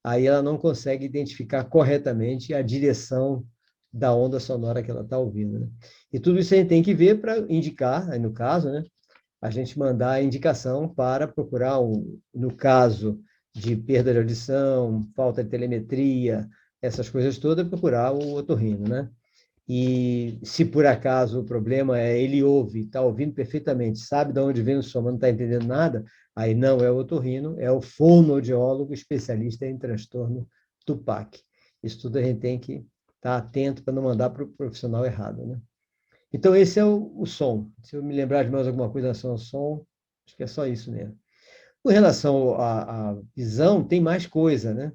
Aí ela não consegue identificar corretamente a direção da onda sonora que ela está ouvindo, né? E tudo isso a gente tem que ver para indicar, aí no caso, né, a gente mandar a indicação para procurar, no caso de perda de audição, falta de telemetria, essas coisas todas, procurar o otorrino, né? E se por acaso o problema é ele ouve, está ouvindo perfeitamente, sabe de onde vem o som, mas não está entendendo nada, aí não é o otorrino, é o fonoaudiólogo especialista em transtorno do PAC. Isso tudo a gente tem que estar atento para não mandar para o profissional errado, né? Então, esse é o som. Se eu me lembrar de mais alguma coisa em relação ao som, acho que é só isso mesmo. Com relação à visão, tem mais coisa, né?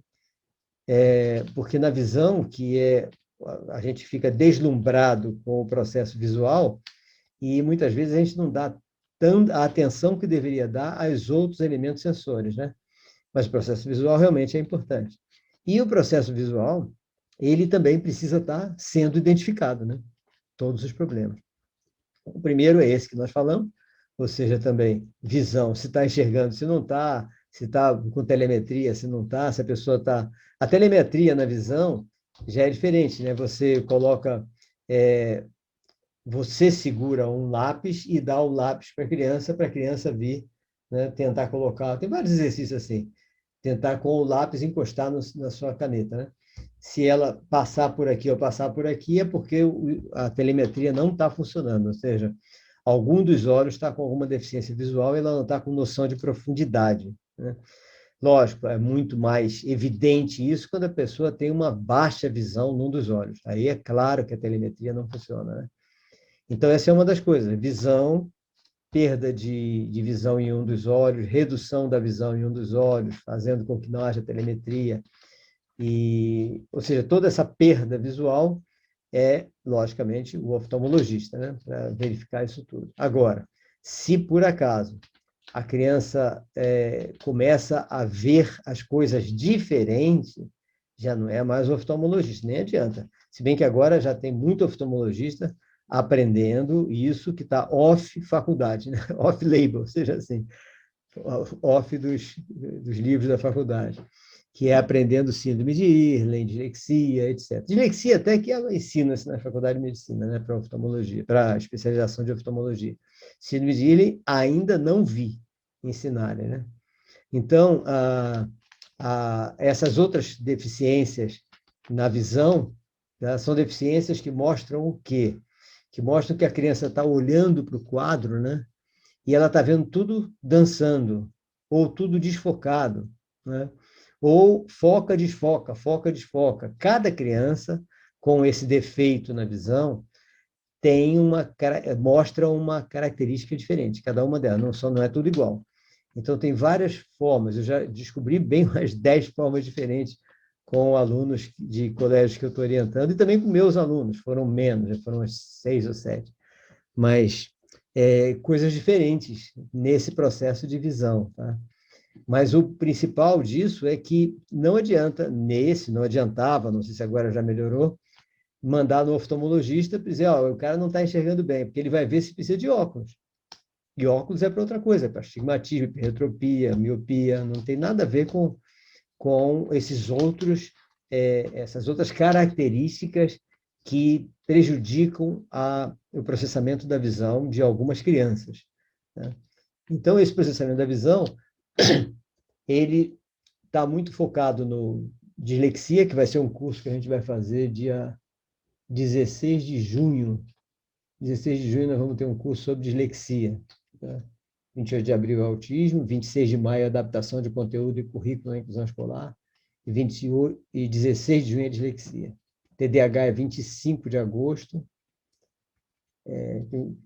Porque na visão, a gente fica deslumbrado com o processo visual e muitas vezes a gente não dá tanta atenção que deveria dar aos outros elementos sensores, né? Mas o processo visual realmente é importante. E o processo visual, ele também precisa estar sendo identificado, né? Todos os problemas. O primeiro é esse que nós falamos, ou seja, também visão, se está enxergando, se não está, se está com telemetria, se não está, se a pessoa está... A telemetria na visão já é diferente, né? Você coloca, você segura um lápis e dá o lápis para a criança vir, né? Tentar colocar, tem vários exercícios assim, tentar com o lápis encostar na sua caneta, né? Se ela passar por aqui ou passar por aqui, é porque a telemetria não está funcionando, ou seja, algum dos olhos está com alguma deficiência visual e ela não está com noção de profundidade, né? Lógico, é muito mais evidente isso quando a pessoa tem uma baixa visão num dos olhos. Aí é claro que a telemetria não funciona, né? Então, essa é uma das coisas, visão, perda de visão em um dos olhos, redução da visão em um dos olhos, fazendo com que não haja telemetria, ou seja, toda essa perda visual é, logicamente, o oftalmologista, né, para verificar isso tudo. Agora, se por acaso a criança começa a ver as coisas diferentes, já não é mais oftalmologista, nem adianta. Se bem que agora já tem muito oftalmologista aprendendo isso que está off faculdade, né? Off label, ou seja assim, off dos livros da faculdade, que é aprendendo síndrome de Irlen, dislexia, etc. Dislexia até que ensina-se na faculdade de medicina, né, para oftalmologia, para especialização de oftalmologia. Síndrome de Irlen ainda não vi ensinarem, né? Então, essas outras deficiências na visão, tá, são deficiências que mostram o quê? Que mostram que a criança está olhando para o quadro, né? E ela está vendo tudo dançando, ou tudo desfocado, né? Ou foca, desfoca, foca, desfoca. Cada criança com esse defeito na visão mostra uma característica diferente, cada uma delas, não é tudo igual. Então, tem várias formas, eu já descobri bem umas 10 formas diferentes com alunos de colégios que eu estou orientando, e também com meus alunos, foram menos, já foram umas 6 ou 7, mas coisas diferentes nesse processo de visão, tá? Mas o principal disso é que não adianta, não adiantava, não sei se agora já melhorou, mandar no oftalmologista para dizer, ó, o cara não está enxergando bem, porque ele vai ver se precisa de óculos. E óculos é para outra coisa, para astigmatismo, hipermetropia, miopia, não tem nada a ver com essas outras características que prejudicam o processamento da visão de algumas crianças, né? Então, esse processamento da visão, ele está muito focado no dislexia, que vai ser um curso que a gente vai fazer dia 16 de junho. 16 de junho nós vamos ter um curso sobre dislexia, tá? 28 de abril é autismo, 26 de maio adaptação de conteúdo e currículo na inclusão escolar, e 16 de junho é dislexia. TDAH é 25 de agosto,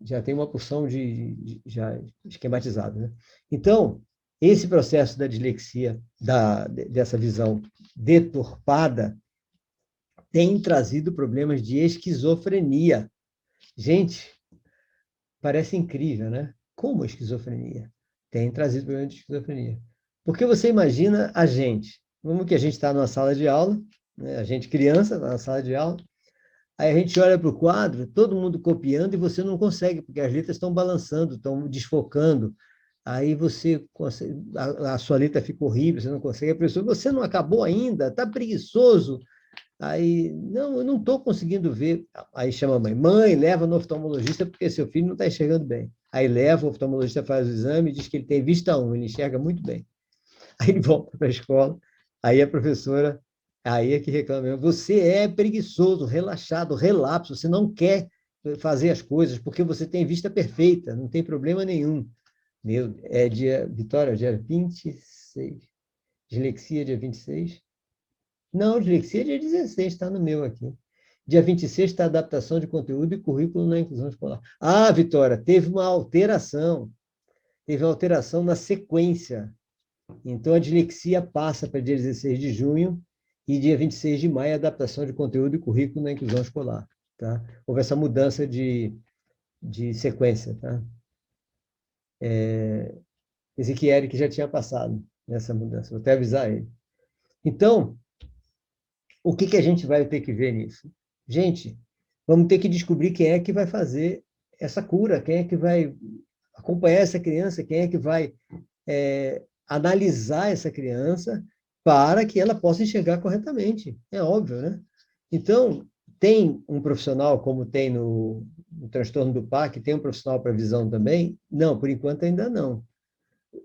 já tem uma porção já esquematizado, né? Então, esse processo da dislexia, dessa visão deturpada, tem trazido problemas de esquizofrenia. Gente, parece incrível, né? Como a esquizofrenia tem trazido problemas de esquizofrenia. Porque você imagina a gente, como que a gente está numa sala de aula, né? A gente criança, está na sala de aula, aí a gente olha para o quadro, todo mundo copiando e você não consegue, porque as letras estão balançando, estão desfocando. Aí você consegue, a sua letra fica horrível, você não consegue. A pessoa, você não acabou ainda, está preguiçoso. Aí, não, eu não estou conseguindo ver. Aí chama a mãe, mãe, leva no oftalmologista porque seu filho não está enxergando bem. Aí leva, o oftalmologista faz o exame e diz que ele tem vista 1, ele enxerga muito bem. Aí ele volta para a escola, aí a professora, aí é que reclama, você é preguiçoso, relaxado, relapso, você não quer fazer as coisas porque você tem vista perfeita, não tem problema nenhum. Vitória, dia 26. Dislexia, dia 26. Não, dislexia, dia 16, está no meu aqui. Dia 26 está a adaptação de conteúdo e currículo na inclusão escolar. Ah, Vitória, teve uma alteração. Teve uma alteração na sequência. Então, a dislexia passa para dia 16 de junho e dia 26 de maio, a adaptação de conteúdo e currículo na inclusão escolar. Tá? Houve essa mudança de sequência. Tá? Ezequiel, que já tinha passado nessa mudança. Vou até avisar ele. Então, o que a gente vai ter que ver nisso? Gente, vamos ter que descobrir quem é que vai fazer essa cura, quem é que vai acompanhar essa criança, quem é que vai analisar essa criança para que ela possa enxergar corretamente. É óbvio, né? Então, tem um profissional, como tem no transtorno do PAC, tem um profissional para visão também? Não, por enquanto ainda não.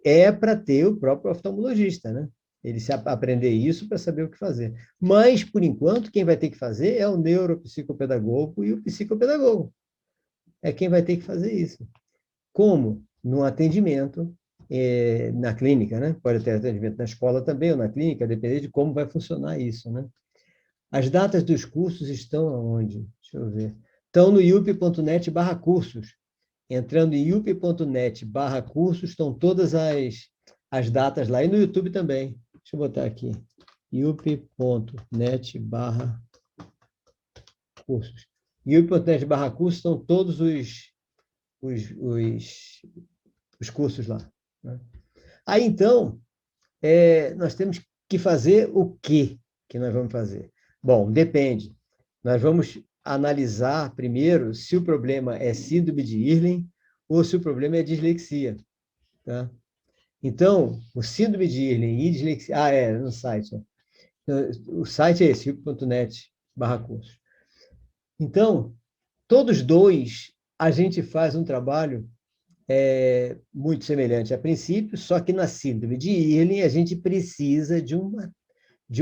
É para ter o próprio oftalmologista, né? Ele se aprender isso para saber o que fazer. Mas, por enquanto, quem vai ter que fazer é o neuropsicopedagogo e o psicopedagogo. É quem vai ter que fazer isso. Como? No atendimento, na clínica, né? Pode ter atendimento na escola também ou na clínica, depender de como vai funcionar isso, né? As datas dos cursos estão aonde? Deixa eu ver. Estão no iup.net/cursos. Entrando em iup.net/cursos, estão todas as datas lá. E no YouTube também. Deixa eu botar aqui. iup.net/cursos. iup.net/cursos estão todos os cursos lá. Né? Aí, então, nós temos que fazer o quê que nós vamos fazer? Bom, depende. Nós vamos analisar primeiro se o problema é síndrome de Irlen ou se o problema é dislexia. Tá? Então, o síndrome de Irlen e dislexia... no site. O site é esse, iup.net/cursos. Então, todos dois, a gente faz um trabalho muito semelhante a princípio, só que na síndrome de Irlen a gente precisa de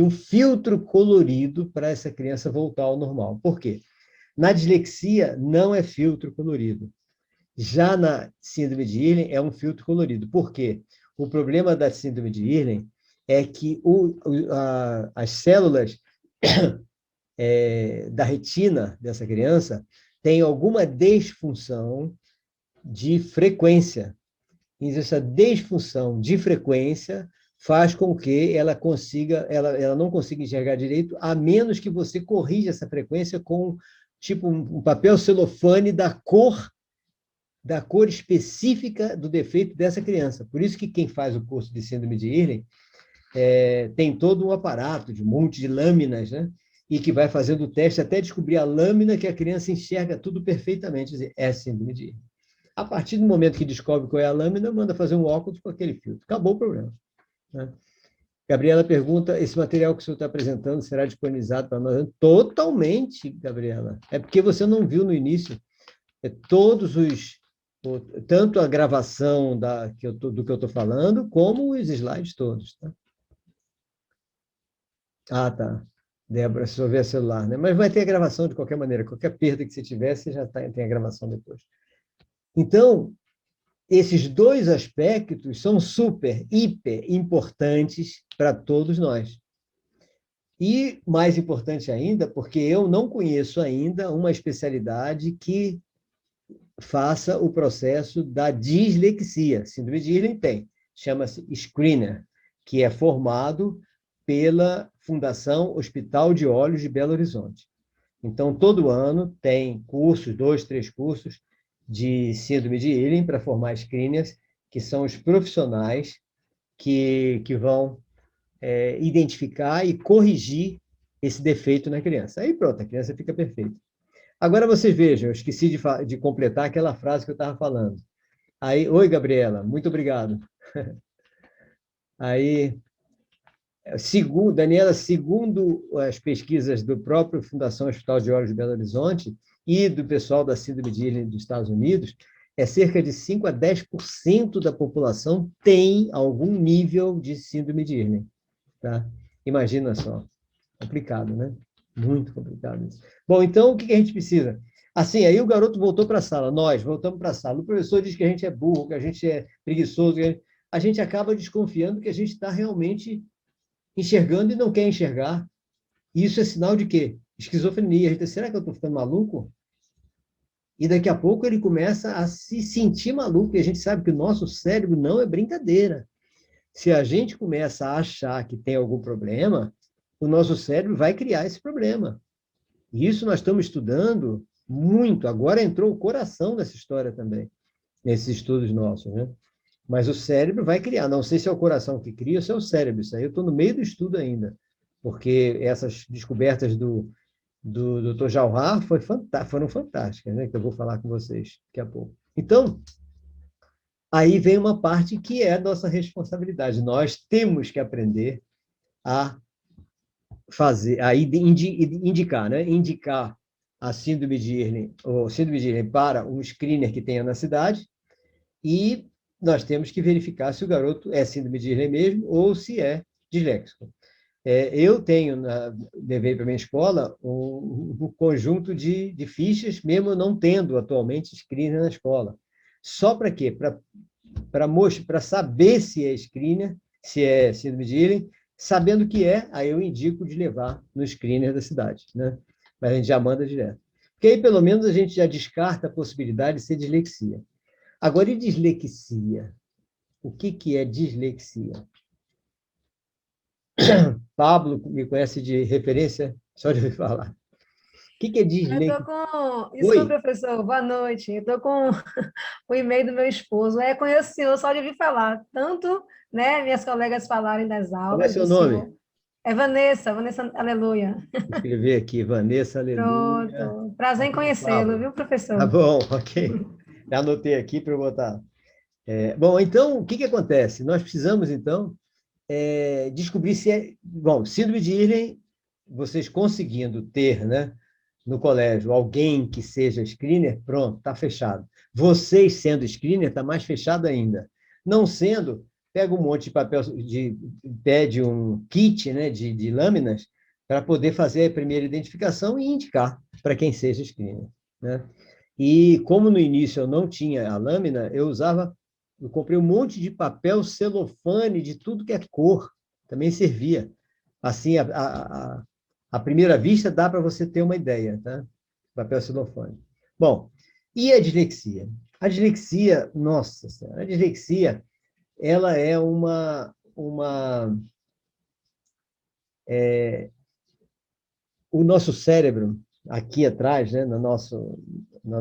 um filtro colorido para essa criança voltar ao normal. Por quê? Na dislexia não é filtro colorido. Já na síndrome de Irlen é um filtro colorido. Por quê? O problema da síndrome de Irlen é que as células da retina dessa criança têm alguma desfunção de frequência. E essa desfunção de frequência faz com que ela não consiga enxergar direito, a menos que você corrija essa frequência com tipo um papel celofane da cor específica do defeito dessa criança. Por isso que quem faz o curso de síndrome de Irlen tem todo um aparato de um monte de lâminas, né? E que vai fazendo o teste até descobrir a lâmina que a criança enxerga tudo perfeitamente. Quer dizer, é síndrome de Irlen. A partir do momento que descobre qual é a lâmina, manda fazer um óculos com aquele filtro. Acabou o problema. Né? Gabriela pergunta, esse material que o senhor está apresentando será disponibilizado para nós? Totalmente, Gabriela. É porque você não viu no início. Tanto a gravação do que eu estou falando, como os slides todos. Tá? Tá. Débora, se souber celular, né? Mas vai ter a gravação de qualquer maneira. Qualquer perda que você tiver, você já tem a gravação depois. Então, esses dois aspectos são super, hiper importantes para todos nós. E, mais importante ainda, porque eu não conheço ainda uma especialidade que faça o processo da dislexia. Síndrome de Irlen tem, chama-se screener, que é formado pela Fundação Hospital de Olhos de Belo Horizonte. Então, todo ano tem cursos, 2, 3 cursos, de síndrome de Irlen para formar screeners, que são os profissionais que vão identificar e corrigir esse defeito na criança. Aí pronto, a criança fica perfeita. Agora vocês vejam, eu esqueci de completar aquela frase que eu estava falando. Aí, oi, Gabriela, muito obrigado. Aí, Daniela, segundo as pesquisas do próprio Fundação Hospital de Olhos de Belo Horizonte e do pessoal da síndrome de Irlen dos Estados Unidos, cerca de 5 a 10% da população tem algum nível de síndrome de Irlen. Tá? Imagina só. Complicado, né? Muito complicado isso. Bom, então, o que a gente precisa? Assim, aí o garoto voltou para a sala, nós voltamos para a sala. O professor diz que a gente é burro, que a gente é preguiçoso, a gente acaba desconfiando que a gente está realmente enxergando e não quer enxergar. E isso é sinal de quê? Esquizofrenia. A gente, será que eu estou ficando maluco? E daqui a pouco ele começa a se sentir maluco, e a gente sabe que o nosso cérebro não é brincadeira. Se a gente começa a achar que tem algum problema, o nosso cérebro vai criar esse problema. E isso nós estamos estudando muito. Agora entrou o coração nessa história também, nesses estudos nossos, né? Mas o cérebro vai criar. Não sei se é o coração que cria ou se é o cérebro. Isso aí eu estou no meio do estudo ainda. porque essas descobertas do Dr. Jauregui foram fantásticas, né? Que eu vou falar com vocês daqui a pouco. Então, aí vem uma parte que é nossa responsabilidade. Nós temos que aprender a fazer, a indicar, né? Indicar a síndrome de Irlen, ou síndrome de Irlen para um screener que tenha na cidade, e nós temos que verificar se o garoto é síndrome de Irlen mesmo ou se é disléxico. Eu levei para a minha escola um conjunto de fichas, mesmo não tendo atualmente screener na escola. Só para quê? Para saber se é screener, se é síndrome de Irlen, sabendo que aí eu indico de levar no screener da cidade, né? Mas a gente já manda direto. Porque aí, pelo menos, a gente já descarta a possibilidade de ser dislexia. Agora, e dislexia? O que é dislexia? Pablo me conhece de referência, só de ouvir falar. O que é
Eu estou
dislexia?
com. Desculpa,
Oi,
professor, boa noite. Eu estou com o e-mail do meu esposo. Conheço o senhor só de ouvir falar. Tanto, né, minhas colegas falarem das
como é
aulas
seu
do
nome?
senhor. É Vanessa, Vanessa, aleluia.
Vou escrever aqui, Vanessa, aleluia.
Pronto. Prazer em
Aqui é
conhecê-lo,
Pablo.
viu,
Tá
professor?
bom, ok. Já anotei aqui para eu botar. Bom, então, o que acontece? Nós precisamos, então, descobrir se é... Bom, síndrome de Irlen, vocês conseguindo ter, né, no colégio, alguém que seja screener, pronto, está fechado. Vocês sendo screener, está mais fechado ainda. Não sendo, pega um monte de papel, pede um kit, né, de lâminas para poder fazer a primeira identificação e indicar para quem seja screener, né? E como no início eu não tinha a lâmina, eu comprei um monte de papel celofane de tudo que é cor, também servia. Assim, à primeira vista, dá para você ter uma ideia, tá? Papel celofane. Bom, e a dislexia? A dislexia, nossa senhora, a dislexia, ela é o nosso cérebro, aqui atrás, né, no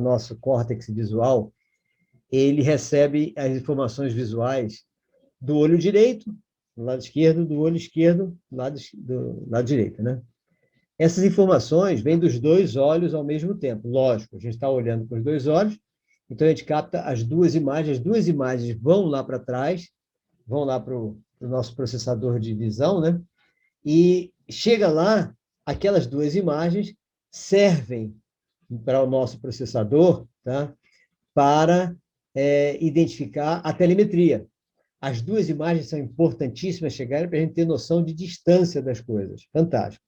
nosso córtex visual, ele recebe as informações visuais do olho direito, do lado esquerdo, do olho esquerdo, do lado direito, né? Essas informações vêm dos dois olhos ao mesmo tempo. Lógico, a gente está olhando com os dois olhos, então a gente capta as duas imagens vão lá para trás, vão lá para o nosso processador de visão, né? E chega lá, aquelas duas imagens servem para o nosso processador, tá? Para identificar a telemetria. As duas imagens são importantíssimas chegarem para a gente ter noção de distância das coisas. Fantástico.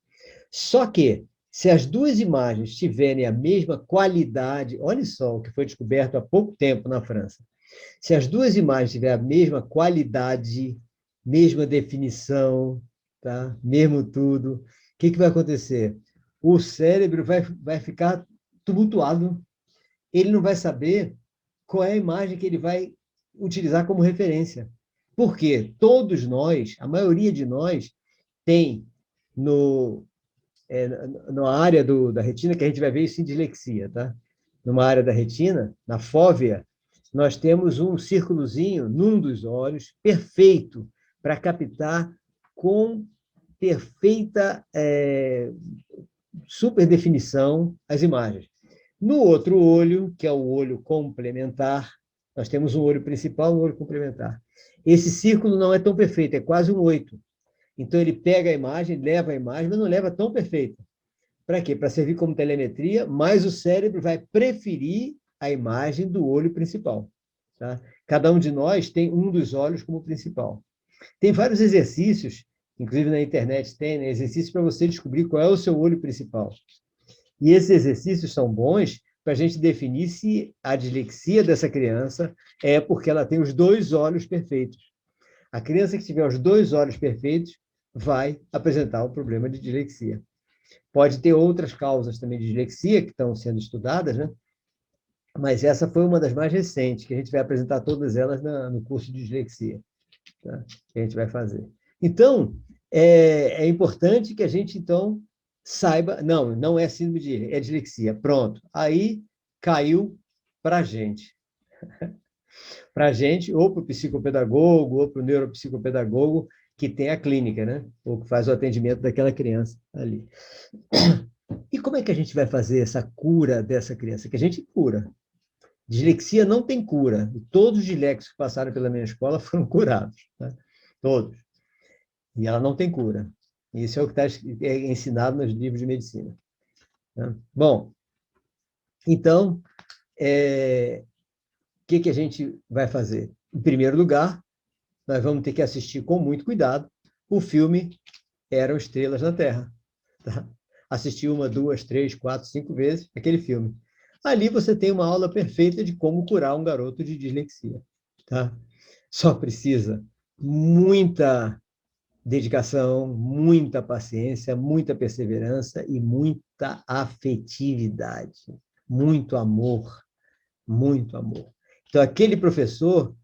Só que, se as duas imagens tiverem a mesma qualidade, olha só o que foi descoberto há pouco tempo na França. Se as duas imagens tiverem a mesma qualidade, mesma definição, tá? Mesmo tudo, o que vai acontecer? O cérebro vai ficar tumultuado. Ele não vai saber qual é a imagem que ele vai utilizar como referência. Porque todos nós, a maioria de nós, tem no, na área da retina, que a gente vai ver isso em dislexia, tá? Numa área da retina, na fóvea, nós temos um círculozinho num dos olhos, perfeito, para captar com perfeita super definição as imagens. No outro olho, que é o olho complementar, nós temos um olho principal e um olho complementar. Esse círculo não é tão perfeito, é quase um 8. Então, ele pega a imagem, leva a imagem, mas não leva tão perfeita. Para quê? Para servir como telemetria, mas o cérebro vai preferir a imagem do olho principal. Tá? Cada um de nós tem um dos olhos como principal. Tem vários exercícios, inclusive na internet tem, né, exercícios para você descobrir qual é o seu olho principal. E esses exercícios são bons para a gente definir se a dislexia dessa criança é porque ela tem os dois olhos perfeitos. A criança que tiver os dois olhos perfeitos vai apresentar um problema de dislexia. Pode ter outras causas também de dislexia que estão sendo estudadas, né? Mas essa foi uma das mais recentes, que a gente vai apresentar todas elas no curso de dislexia, tá? Que a gente vai fazer. Então, é importante que a gente, então, saiba... Não é síndrome de Irlen, é dislexia. Pronto. Aí caiu para a gente. Para a gente, ou para o psicopedagogo, ou para o neuropsicopedagogo, que tem a clínica, né? Ou que faz o atendimento daquela criança ali. E como é que a gente vai fazer essa cura dessa criança? Que a gente cura. Dislexia não tem cura. Todos os disléxicos que passaram pela minha escola foram curados. Né? Todos. E ela não tem cura. Isso é o que está ensinado nos livros de medicina. Né? Bom, então, o que a gente vai fazer? Em primeiro lugar, nós vamos ter que assistir com muito cuidado o filme Eram Estrelas na Terra. Tá? Assistir 1, 2, 3, 4, 5 vezes aquele filme. Ali você tem uma aula perfeita de como curar um garoto de dislexia. Tá? Só precisa muita dedicação, muita paciência, muita perseverança e muita afetividade. Muito amor. Muito amor. Então, aquele professor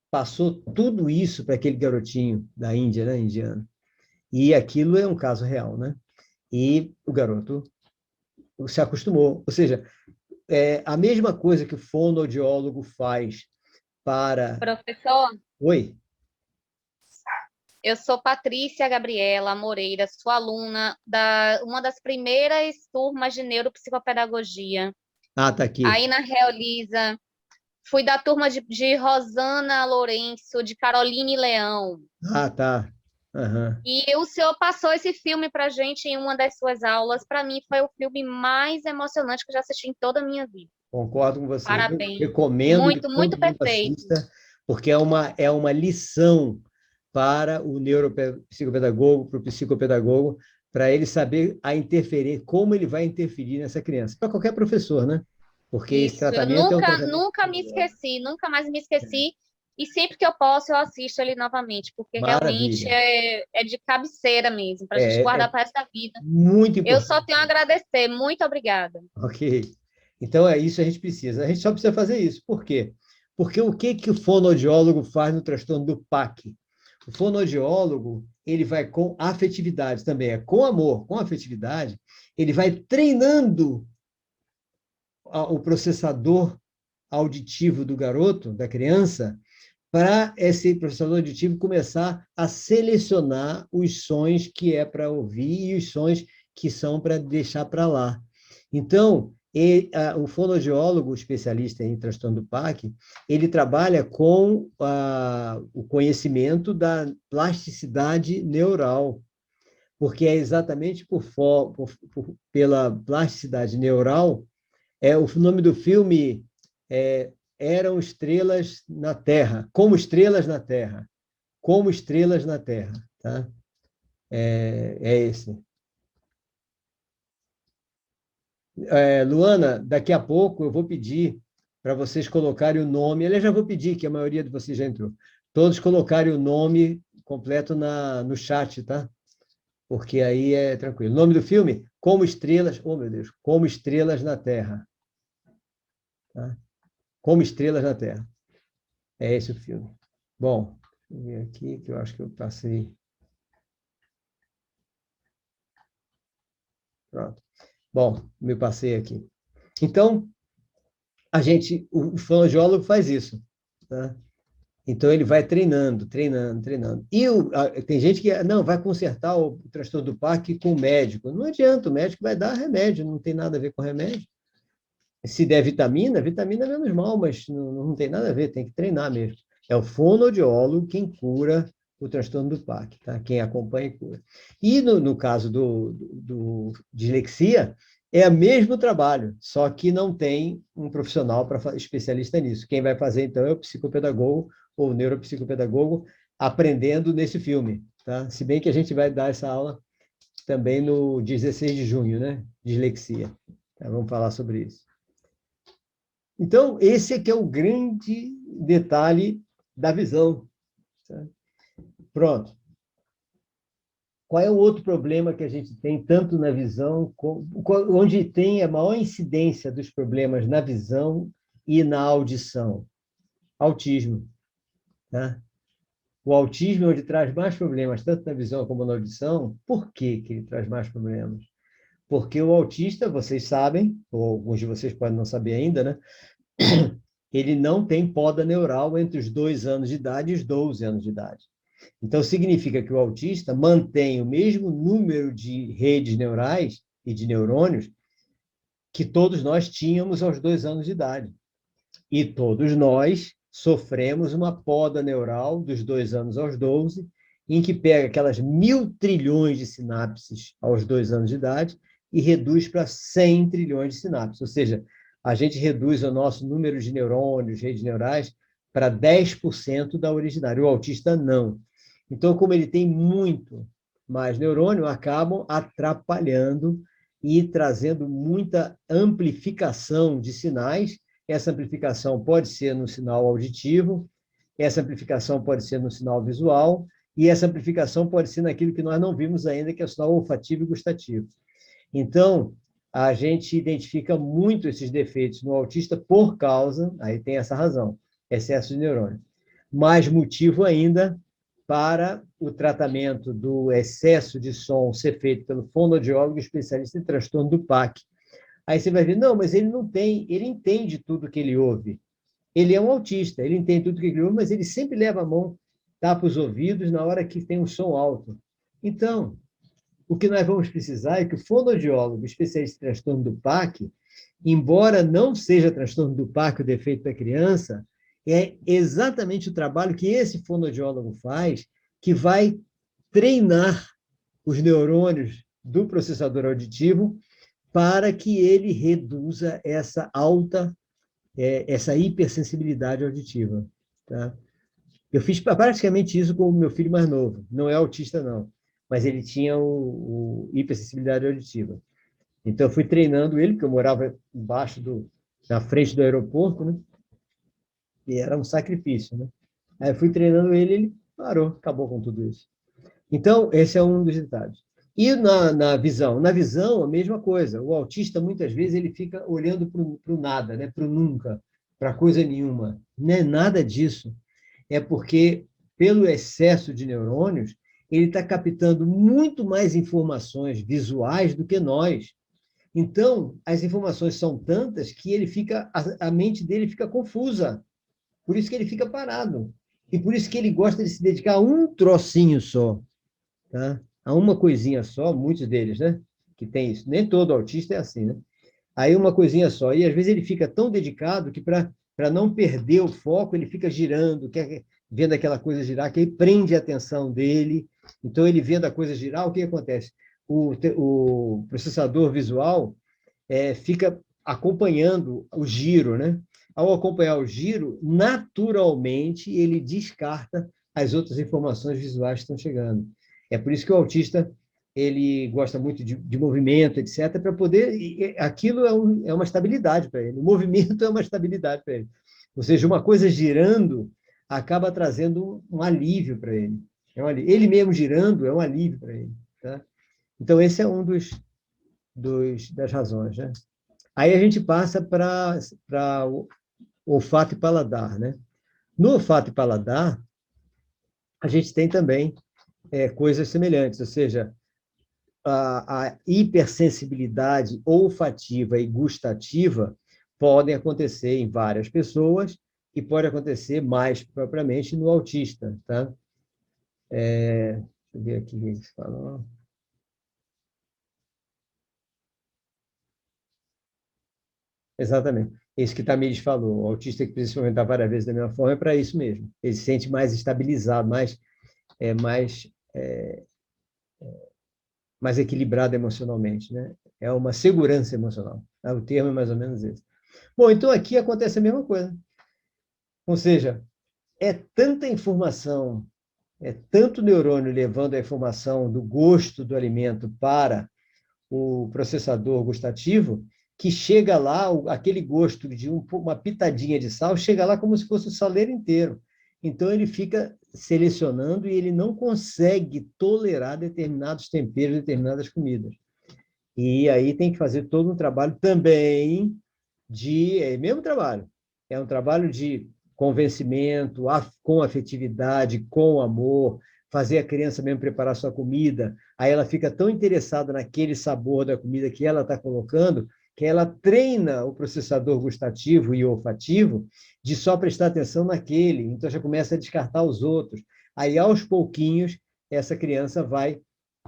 passou tudo isso para aquele garotinho da Índia, né, indiano. E aquilo é um caso real, né? E o garoto se acostumou. Ou seja, a mesma coisa que o fonoaudiólogo faz para...
Professor,
Oi?
eu sou Patrícia Gabriela Moreira, sua aluna da uma das primeiras turmas de neuropsicopedagogia.
Ah, tá aqui.
Aí na Realiza, fui da turma de Rosana Lourenço, de Caroline Leão.
Ah, tá. Uhum.
E o senhor passou esse filme para a gente em uma das suas aulas. Para mim, foi o filme mais emocionante que eu já assisti em toda a minha vida.
Concordo com você.
Parabéns.
Eu recomendo que
Muito,
todo
muito
mundo
perfeito.
assista, porque é uma lição para o neuropsicopedagogo, para o psicopedagogo, para ele saber como ele vai interferir nessa criança. Para qualquer professor, né? Porque esse
Isso, eu
tratamento é um tratamento...
nunca me esqueci, nunca mais me esqueci. E sempre que eu posso, eu assisto ele novamente, porque realmente
Maravilha.
é de cabeceira mesmo, para a gente
É
guardar para o resto da vida.
muito
Eu
importante.
só tenho a agradecer. Muito obrigada.
Ok. Então, é isso que a gente precisa. A gente só precisa fazer isso. Por quê? Porque o que o fonoaudiólogo faz no transtorno do PAC? O fonoaudiólogo, ele vai com afetividade também, é com amor, com afetividade, ele vai treinando o processador auditivo do garoto, da criança, para esse processador auditivo começar a selecionar os sons que é para ouvir e os sons que são para deixar para lá. Então, o fonoaudiólogo, especialista em transtorno do PAC, ele trabalha com o conhecimento da plasticidade neural, porque é exatamente pela plasticidade neural, o nome do filme Eram Estrelas na Terra, Como Estrelas na Terra, Como Estrelas na Terra, tá? Esse. Luana, daqui a pouco eu vou pedir para vocês colocarem o nome, aliás, já vou pedir, que a maioria de vocês já entrou, todos colocarem o nome completo no chat, tá? Porque aí é tranquilo. O nome do filme? Como Estrelas, oh meu Deus, Como Estrelas na Terra. Tá? Como Estrelas na Terra. É esse o filme. Bom, deixa eu ver aqui, que eu acho que eu passei. Pronto. Bom, me passei aqui. Então, o fonoaudiólogo faz isso. Tá? Então, ele vai treinando, treinando, treinando. E tem gente que não vai consertar o transtorno do PAC com o médico. Não adianta, o médico vai dar remédio, não tem nada a ver com remédio. Se der vitamina, vitamina é menos mal, mas não tem nada a ver, tem que treinar mesmo. É o fonoaudiólogo quem cura o transtorno do PAC, tá? Quem acompanha e cura. E no caso do dislexia, é o mesmo trabalho, só que não tem um profissional especialista nisso. Quem vai fazer, então, é o psicopedagogo ou neuropsicopedagogo aprendendo nesse filme, tá? Se bem que a gente vai dar essa aula também no 16 de junho, né? Dislexia. Tá? Vamos falar sobre isso. Então, esse aqui é o grande detalhe da visão. Tá? Pronto. Qual é o outro problema que a gente tem, tanto na visão, onde tem a maior incidência dos problemas na visão e na audição? Autismo. Tá? O autismo é onde traz mais problemas, tanto na visão como na audição. Por que ele traz mais problemas? Porque o autista, vocês sabem, ou alguns de vocês podem não saber ainda, né? Ele não tem poda neural entre os 2 anos de idade e os 12 anos de idade. Então, significa que o autista mantém o mesmo número de redes neurais e de neurônios que todos nós tínhamos aos 2 anos de idade. E todos nós sofremos uma poda neural dos 2 anos aos 12, em que pega aquelas 1.000 trilhões de sinapses aos 2 anos de idade e reduz para 100 trilhões de sinapses. Ou seja, a gente reduz o nosso número de neurônios, redes neurais, para 10% da originária. O autista não. Então, como ele tem muito mais neurônio, acabam atrapalhando e trazendo muita amplificação de sinais. Essa amplificação pode ser no sinal auditivo, essa amplificação pode ser no sinal visual, e essa amplificação pode ser naquilo que nós não vimos ainda, que é o sinal olfativo e gustativo. Então, a gente identifica muito esses defeitos no autista por causa, aí tem essa razão, excesso de neurônio. Mais motivo ainda para o tratamento do excesso de som ser feito pelo fonoaudiólogo especialista em transtorno do PAC. Aí você vai ver, não, mas ele não tem, ele entende tudo que ele ouve. Ele é um autista, ele entende tudo que ele ouve, mas ele sempre leva a mão, tapa os ouvidos na hora que tem um som alto. Então, o que nós vamos precisar é que o fonoaudiólogo especialista em transtorno do PAC, embora não seja transtorno do PAC o defeito da criança, é exatamente o trabalho que esse fonoaudiólogo faz, que vai treinar os neurônios do processador auditivo para que ele reduza essa essa hipersensibilidade auditiva. Tá? Eu fiz praticamente isso com o meu filho mais novo. Não é autista, não, mas ele tinha o hipersensibilidade auditiva. Então, eu fui treinando ele, porque eu morava na frente do aeroporto, né? E era um sacrifício, né? Aí eu fui treinando ele parou, acabou com tudo isso. Então, esse é um dos detalhes. E na visão? Na visão, a mesma coisa. O autista, muitas vezes, ele fica olhando para o nada, né? Para o nunca, para coisa nenhuma. Não é nada disso. É porque, pelo excesso de neurônios, ele está captando muito mais informações visuais do que nós. Então, as informações são tantas que a mente dele fica confusa. Por isso que ele fica parado. E por isso que ele gosta de se dedicar a um trocinho só. Tá? A uma coisinha só, muitos deles, né? Que tem isso. Nem todo autista é assim, né? Aí uma coisinha só. E às vezes ele fica tão dedicado que para não perder o foco, ele fica girando, vendo aquela coisa girar, que aí prende a atenção dele. Então, ele vendo a coisa girar, o que acontece? O processador visual fica acompanhando o giro, né? Ao acompanhar o giro, naturalmente, ele descarta as outras informações visuais que estão chegando. É por isso que o autista ele gosta muito de movimento, etc., para poder... Aquilo é uma estabilidade para ele. O movimento é uma estabilidade para ele. Ou seja, uma coisa girando acaba trazendo um alívio para ele. Ele mesmo girando é um alívio para ele. Tá? Então, esse é um das razões. Né? Aí a gente passa para o olfato e paladar. Né? No olfato e paladar, a gente tem também coisas semelhantes, ou seja, a hipersensibilidade olfativa e gustativa podem acontecer em várias pessoas e pode acontecer mais propriamente no autista. Tá? Deixa eu ver aqui o que eles falam. Exatamente. Isso que Tamires falou. O autista que precisa se movimentar várias vezes da mesma forma é para isso mesmo. Ele se sente mais estabilizado, mais equilibrado emocionalmente. Né? É uma segurança emocional. Tá? O termo é mais ou menos esse. Bom, então aqui acontece a mesma coisa. Ou seja, é tanta informação, é tanto neurônio levando a informação do gosto do alimento para o processador gustativo, que chega lá, aquele gosto de uma pitadinha de sal, chega lá como se fosse o saleiro inteiro. Então, ele fica selecionando e ele não consegue tolerar determinados temperos, determinadas comidas. E aí tem que fazer todo um trabalho também mesmo trabalho, é um trabalho de convencimento, com afetividade, com amor, fazer a criança mesmo preparar sua comida, aí ela fica tão interessada naquele sabor da comida que ela está colocando, que ela treina o processador gustativo e olfativo de só prestar atenção naquele, então já começa a descartar os outros. Aí, aos pouquinhos, essa criança vai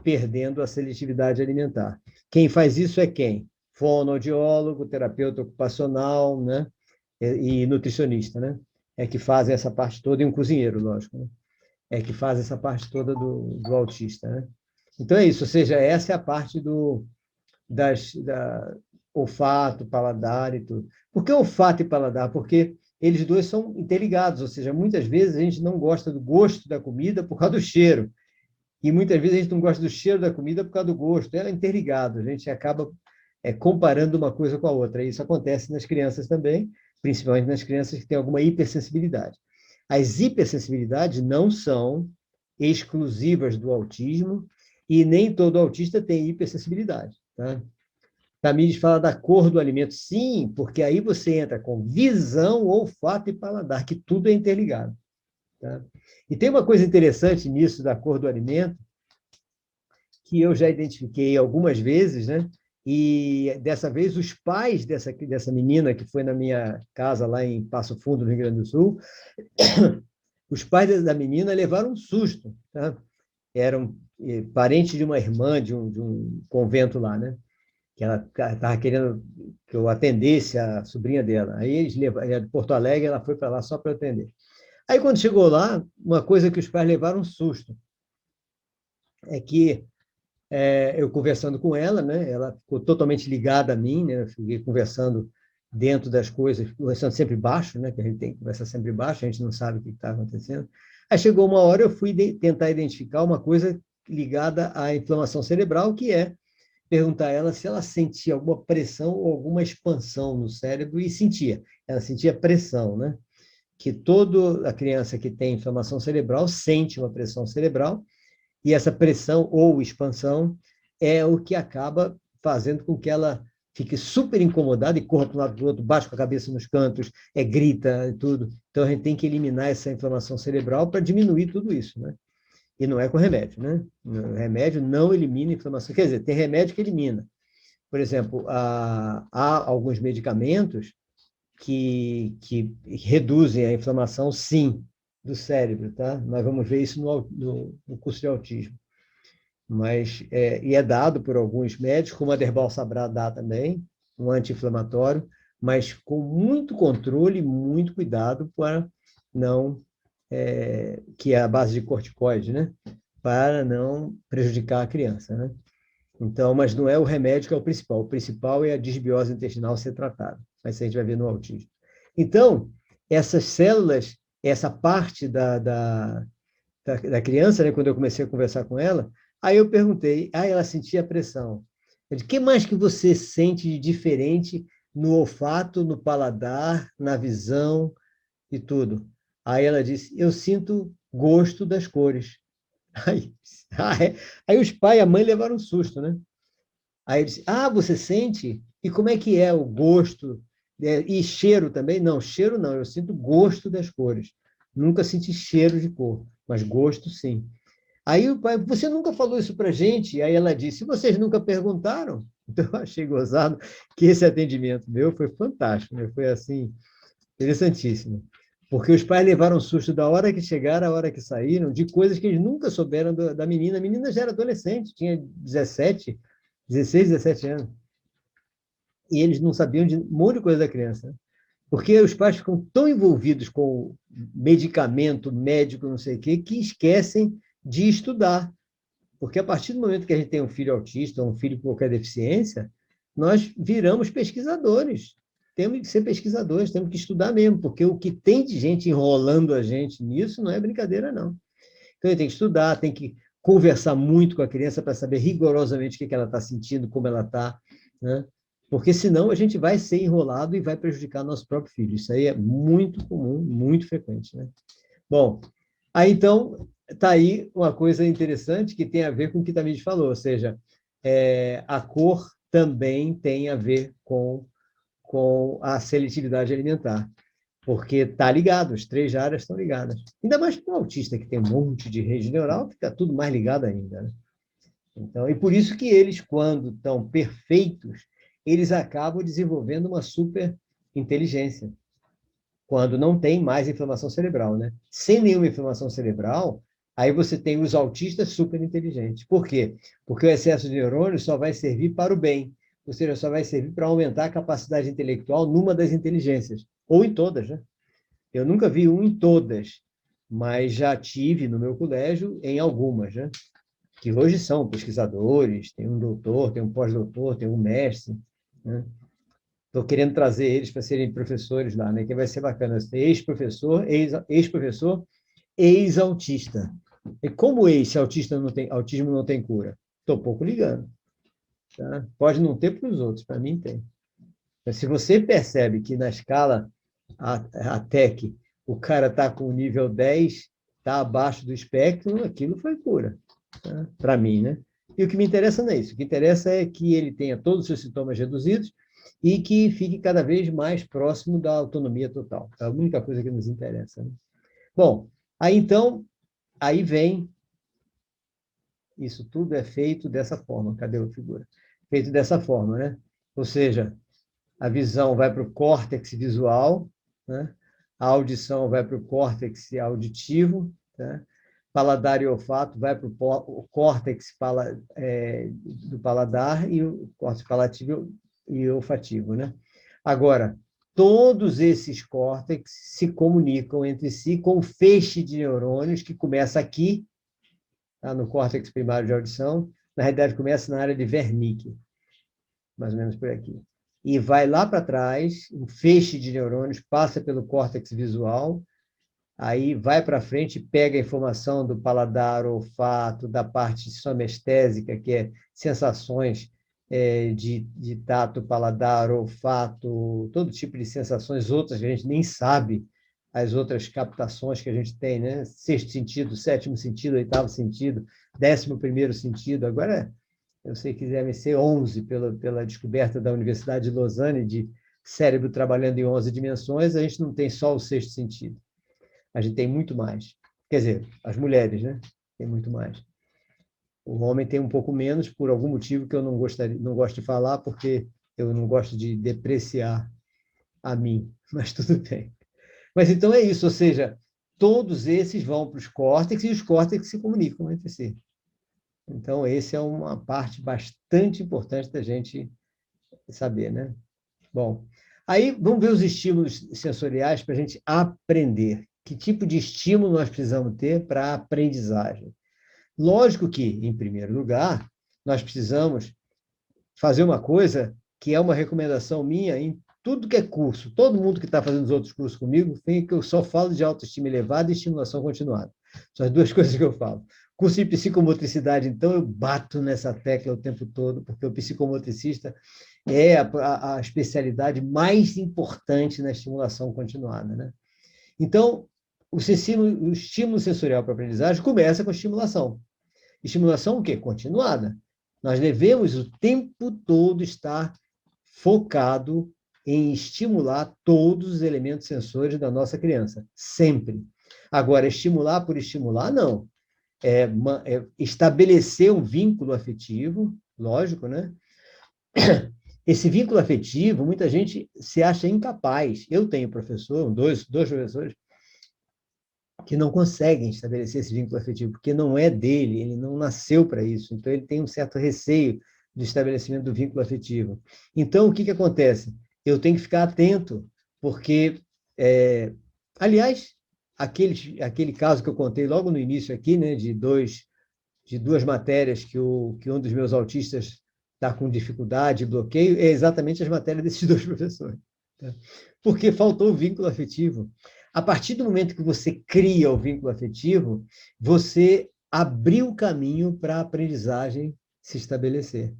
perdendo a seletividade alimentar. Quem faz isso é quem? Fonoaudiólogo, terapeuta ocupacional, né? E nutricionista, né? É que fazem essa parte toda, e um cozinheiro, lógico, né? É que faz essa parte toda do autista, né? Então é isso, ou seja, essa é a parte da olfato, paladar e tudo. Por que olfato e paladar? Porque eles dois são interligados, ou seja, muitas vezes a gente não gosta do gosto da comida por causa do cheiro, e muitas vezes a gente não gosta do cheiro da comida por causa do gosto. É interligado, a gente acaba comparando uma coisa com a outra. E isso acontece nas crianças também, principalmente nas crianças que têm alguma hipersensibilidade. As hipersensibilidades não são exclusivas do autismo e nem todo autista tem hipersensibilidade. Tá? Tamires fala da cor do alimento. Sim, porque aí você entra com visão, olfato e paladar, que tudo é interligado. Tá? E tem uma coisa interessante nisso da cor do alimento, que eu já identifiquei algumas vezes, né? E dessa vez os pais dessa menina que foi na minha casa lá em Passo Fundo, no Rio Grande do Sul, os pais da menina levaram um susto, tá? Eram parentes de uma irmã de um convento lá, né? Que ela estava querendo que eu atendesse a sobrinha dela. Aí eles levaram de Porto Alegre, ela foi para lá só para atender. Aí quando chegou lá, uma coisa que os pais levaram um susto é que eu conversando com ela, né? Ela ficou totalmente ligada a mim, né? Eu fiquei conversando dentro das coisas, conversando sempre baixo, né? Que a gente tem que conversar sempre baixo, a gente não sabe o que está acontecendo. Aí chegou uma hora, eu fui tentar identificar uma coisa ligada à inflamação cerebral, que é perguntar a ela se ela sentia alguma pressão ou alguma expansão no cérebro, e sentia. Ela sentia pressão, né? Que toda a criança que tem inflamação cerebral sente uma pressão cerebral, e essa pressão ou expansão é o que acaba fazendo com que ela fique super incomodada e corra para um lado para o outro, baixa com a cabeça nos cantos, grita e tudo. Então, a gente tem que eliminar essa inflamação cerebral para diminuir tudo isso, né? E não é com remédio, né? O remédio não elimina a inflamação. Quer dizer, tem remédio que elimina. Por exemplo, há alguns medicamentos que reduzem a inflamação, sim, do cérebro, tá? Nós vamos ver isso no curso de autismo. Mas, e é dado por alguns médicos, como a Derbal Sabrá dá também, um anti-inflamatório, mas com muito controle, muito cuidado para não, que é a base de corticoide, né? Para não prejudicar a criança, né? Então, mas não é o remédio que é o principal é a disbiose intestinal ser tratada, mas isso a gente vai ver no autismo. Então, essas células, essa parte da criança, né, quando eu comecei a conversar com ela, aí eu perguntei, ela sentia pressão. Eu disse, o que mais que você sente de diferente no olfato, no paladar, na visão e tudo? Aí ela disse, eu sinto gosto das cores. Aí os pais e a mãe levaram um susto, né? Aí eu disse, você sente? E como é que é o gosto? E cheiro também? Não, cheiro não, eu sinto gosto das cores. Nunca senti cheiro de cor, mas gosto sim. Aí o pai, você nunca falou isso para a gente? Aí ela disse, vocês nunca perguntaram? Então eu achei gozado que esse atendimento meu foi fantástico, né? Foi assim, interessantíssimo. Porque os pais levaram susto da hora que chegaram à hora que saíram, de coisas que eles nunca souberam da menina. A menina já era adolescente, tinha 16, 17 anos. E eles não sabiam de um monte de coisa da criança, né? Porque os pais ficam tão envolvidos com medicamento, médico, não sei o quê, que esquecem de estudar. Porque a partir do momento que a gente tem um filho autista, ou um filho com qualquer deficiência, nós viramos pesquisadores. Temos que ser pesquisadores, temos que estudar mesmo, porque o que tem de gente enrolando a gente nisso não é brincadeira, não. Então, a gente tem que estudar, tem que conversar muito com a criança para saber rigorosamente o que ela está sentindo, como ela está, né? Porque senão a gente vai ser enrolado e vai prejudicar nosso próprio filho. Isso aí é muito comum, muito frequente, né? Bom, aí então está aí uma coisa interessante que tem a ver com o que Tamires falou, ou seja, a cor também tem a ver com a seletividade alimentar, porque está ligado, as três áreas estão ligadas. Ainda mais para o autista, que tem um monte de rede neural, fica tudo mais ligado ainda, né? Então, e por isso que eles, quando estão perfeitos, eles acabam desenvolvendo uma super inteligência, quando não tem mais inflamação cerebral, né? Sem nenhuma inflamação cerebral, Aí você tem os autistas super inteligentes. Por quê? Porque o excesso de neurônios só vai servir para o bem, ou seja, só vai servir para aumentar a capacidade intelectual numa das inteligências, ou em todas, né? Eu nunca vi um em todas, mas já tive no meu colégio em algumas, né? Que hoje são pesquisadores, tem um doutor, tem um pós-doutor, tem um mestre, né? Estou querendo trazer eles para serem professores lá, né? Que vai ser bacana. Ex-professor, ex-professor, ex-autista. E como ex-autista não tem, autismo não tem cura? Estou pouco ligando. Tá? Pode não ter para os outros, para mim tem. Mas se você percebe que na escala a TEC, o cara está com o nível 10, está abaixo do espectro, aquilo foi cura. Tá? Para mim, né? E o que me interessa não é isso. O que interessa é que ele tenha todos os seus sintomas reduzidos e que fique cada vez mais próximo da autonomia total. É a única coisa que nos interessa. Né? Bom, aí então, aí vem, isso tudo é feito dessa forma. Cadê a figura? Feito dessa forma, né? Ou seja, a visão vai para o córtex visual, né? A audição vai para o córtex auditivo, né? Paladar e olfato vai para o córtex do paladar e o córtex palativo e olfativo, né? Agora, todos esses córtex se comunicam entre si com o feixe de neurônios que começa aqui, tá? No córtex primário de audição, na realidade começa na área de Wernicke, mais ou menos por aqui. E vai lá para trás, um feixe de neurônios passa pelo córtex visual, aí vai para frente e pega a informação do paladar, olfato, da parte somestésica, que é sensações de tato, paladar, olfato, todo tipo de sensações, outras que a gente nem sabe, as outras captações que a gente tem, né? Sexto sentido, sétimo sentido, oitavo sentido, 11º sentido, agora eu sei que devem ser 11 pela descoberta da Universidade de Lausanne de cérebro trabalhando em 11 dimensões, a gente não tem só o sexto sentido. A gente tem muito mais. Quer dizer, as mulheres, né? Tem muito mais. O homem tem um pouco menos, por algum motivo que eu não gosto de falar, porque eu não gosto de depreciar a mim, mas tudo bem. Mas então é isso, ou seja, todos esses vão para os córtex e os córtex se comunicam entre si. Então, essa é uma parte bastante importante da gente saber, né? Bom, aí vamos ver os estímulos sensoriais para a gente aprender. Que tipo de estímulo nós precisamos ter para a aprendizagem? Lógico que, em primeiro lugar, nós precisamos fazer uma coisa que é uma recomendação minha em tudo que é curso. Todo mundo que está fazendo os outros cursos comigo, tem que eu só falo de autoestima elevada e estimulação continuada. São as duas coisas que eu falo. Curso de psicomotricidade, então, eu bato nessa tecla o tempo todo, porque o psicomotricista é a especialidade mais importante na estimulação continuada, né? Então, o estímulo sensorial para a aprendizagem começa com a estimulação. Estimulação o quê? Continuada. Nós devemos o tempo todo estar focado em estimular todos os elementos sensores da nossa criança, sempre. Agora, estimular por estimular, não. Estabelecer um vínculo afetivo, lógico, né? Esse vínculo afetivo, muita gente se acha incapaz. Eu tenho dois professores, que não conseguem estabelecer esse vínculo afetivo, porque não é dele, ele não nasceu para isso, então ele tem um certo receio do estabelecimento do vínculo afetivo. Então, o que acontece? Eu tenho que ficar atento, porque, aliás, aquele caso que eu contei logo no início aqui, né, de duas matérias que um dos meus autistas está com dificuldade, bloqueio, é exatamente as matérias desses dois professores. Tá? Porque faltou o vínculo afetivo. A partir do momento que você cria o vínculo afetivo, você abriu o caminho para a aprendizagem se estabelecer.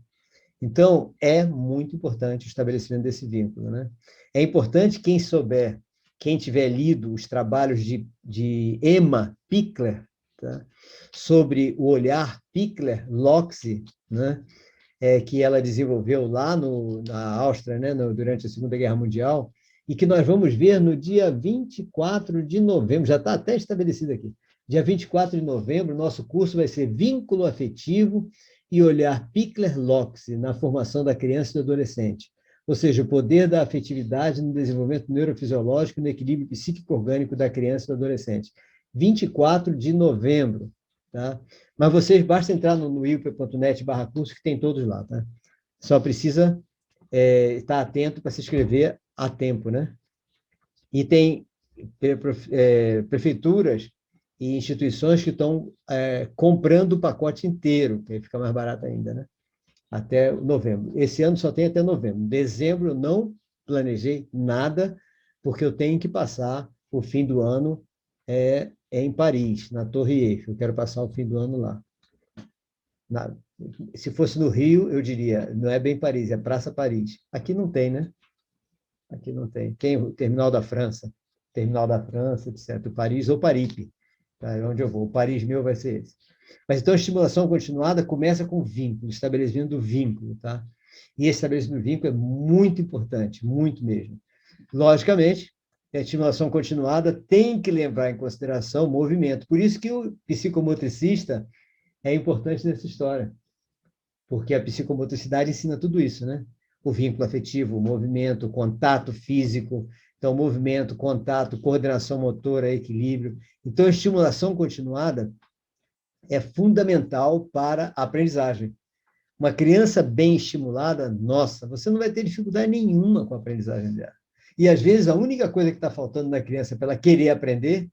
Então, é muito importante o estabelecimento desse vínculo, né? É importante quem tiver lido os trabalhos de Emma Pichler, tá? Sobre o olhar Pichler-Loxi, né? Que ela desenvolveu lá na Áustria, né? Durante a Segunda Guerra Mundial, e que nós vamos ver no dia 24 de novembro, já está até estabelecido aqui, dia 24 de novembro, nosso curso vai ser Vínculo Afetivo e Olhar Pichler-Loxi na formação da criança e do adolescente, ou seja, o poder da afetividade no desenvolvimento neurofisiológico e no equilíbrio psíquico-orgânico da criança e do adolescente. 24 de novembro, tá? Mas vocês, basta entrar no ilpe.net/curso, que tem todos lá, tá? Só precisa estar atento para se inscrever a tempo, né? E tem prefeituras e instituições que estão comprando o pacote inteiro, que aí fica mais barato ainda, né? Até novembro. Esse ano só tem até novembro. Dezembro eu não planejei nada, porque eu tenho que passar o fim do ano em Paris, na Torre Eiffel. Eu quero passar o fim do ano lá. Se fosse no Rio, eu diria, não é bem Paris, é Praça Paris. Aqui não tem, né? Aqui não tem. Tem o Terminal da França, etc. Paris ou Paripe, tá? É onde eu vou. O Paris meu vai ser esse. Mas então a estimulação continuada começa com vínculo, estabelecimento do vínculo, tá? E esse estabelecimento do vínculo é muito importante, muito mesmo. Logicamente, a estimulação continuada tem que levar em consideração o movimento. Por isso que o psicomotricista é importante nessa história, porque a psicomotricidade ensina tudo isso, né? O vínculo afetivo, o movimento, o contato físico, então movimento, contato, coordenação motora, equilíbrio. Então a estimulação continuada é fundamental para a aprendizagem. Uma criança bem estimulada, nossa, você não vai ter dificuldade nenhuma com a aprendizagem dela. E, às vezes, a única coisa que está faltando na criança para ela querer aprender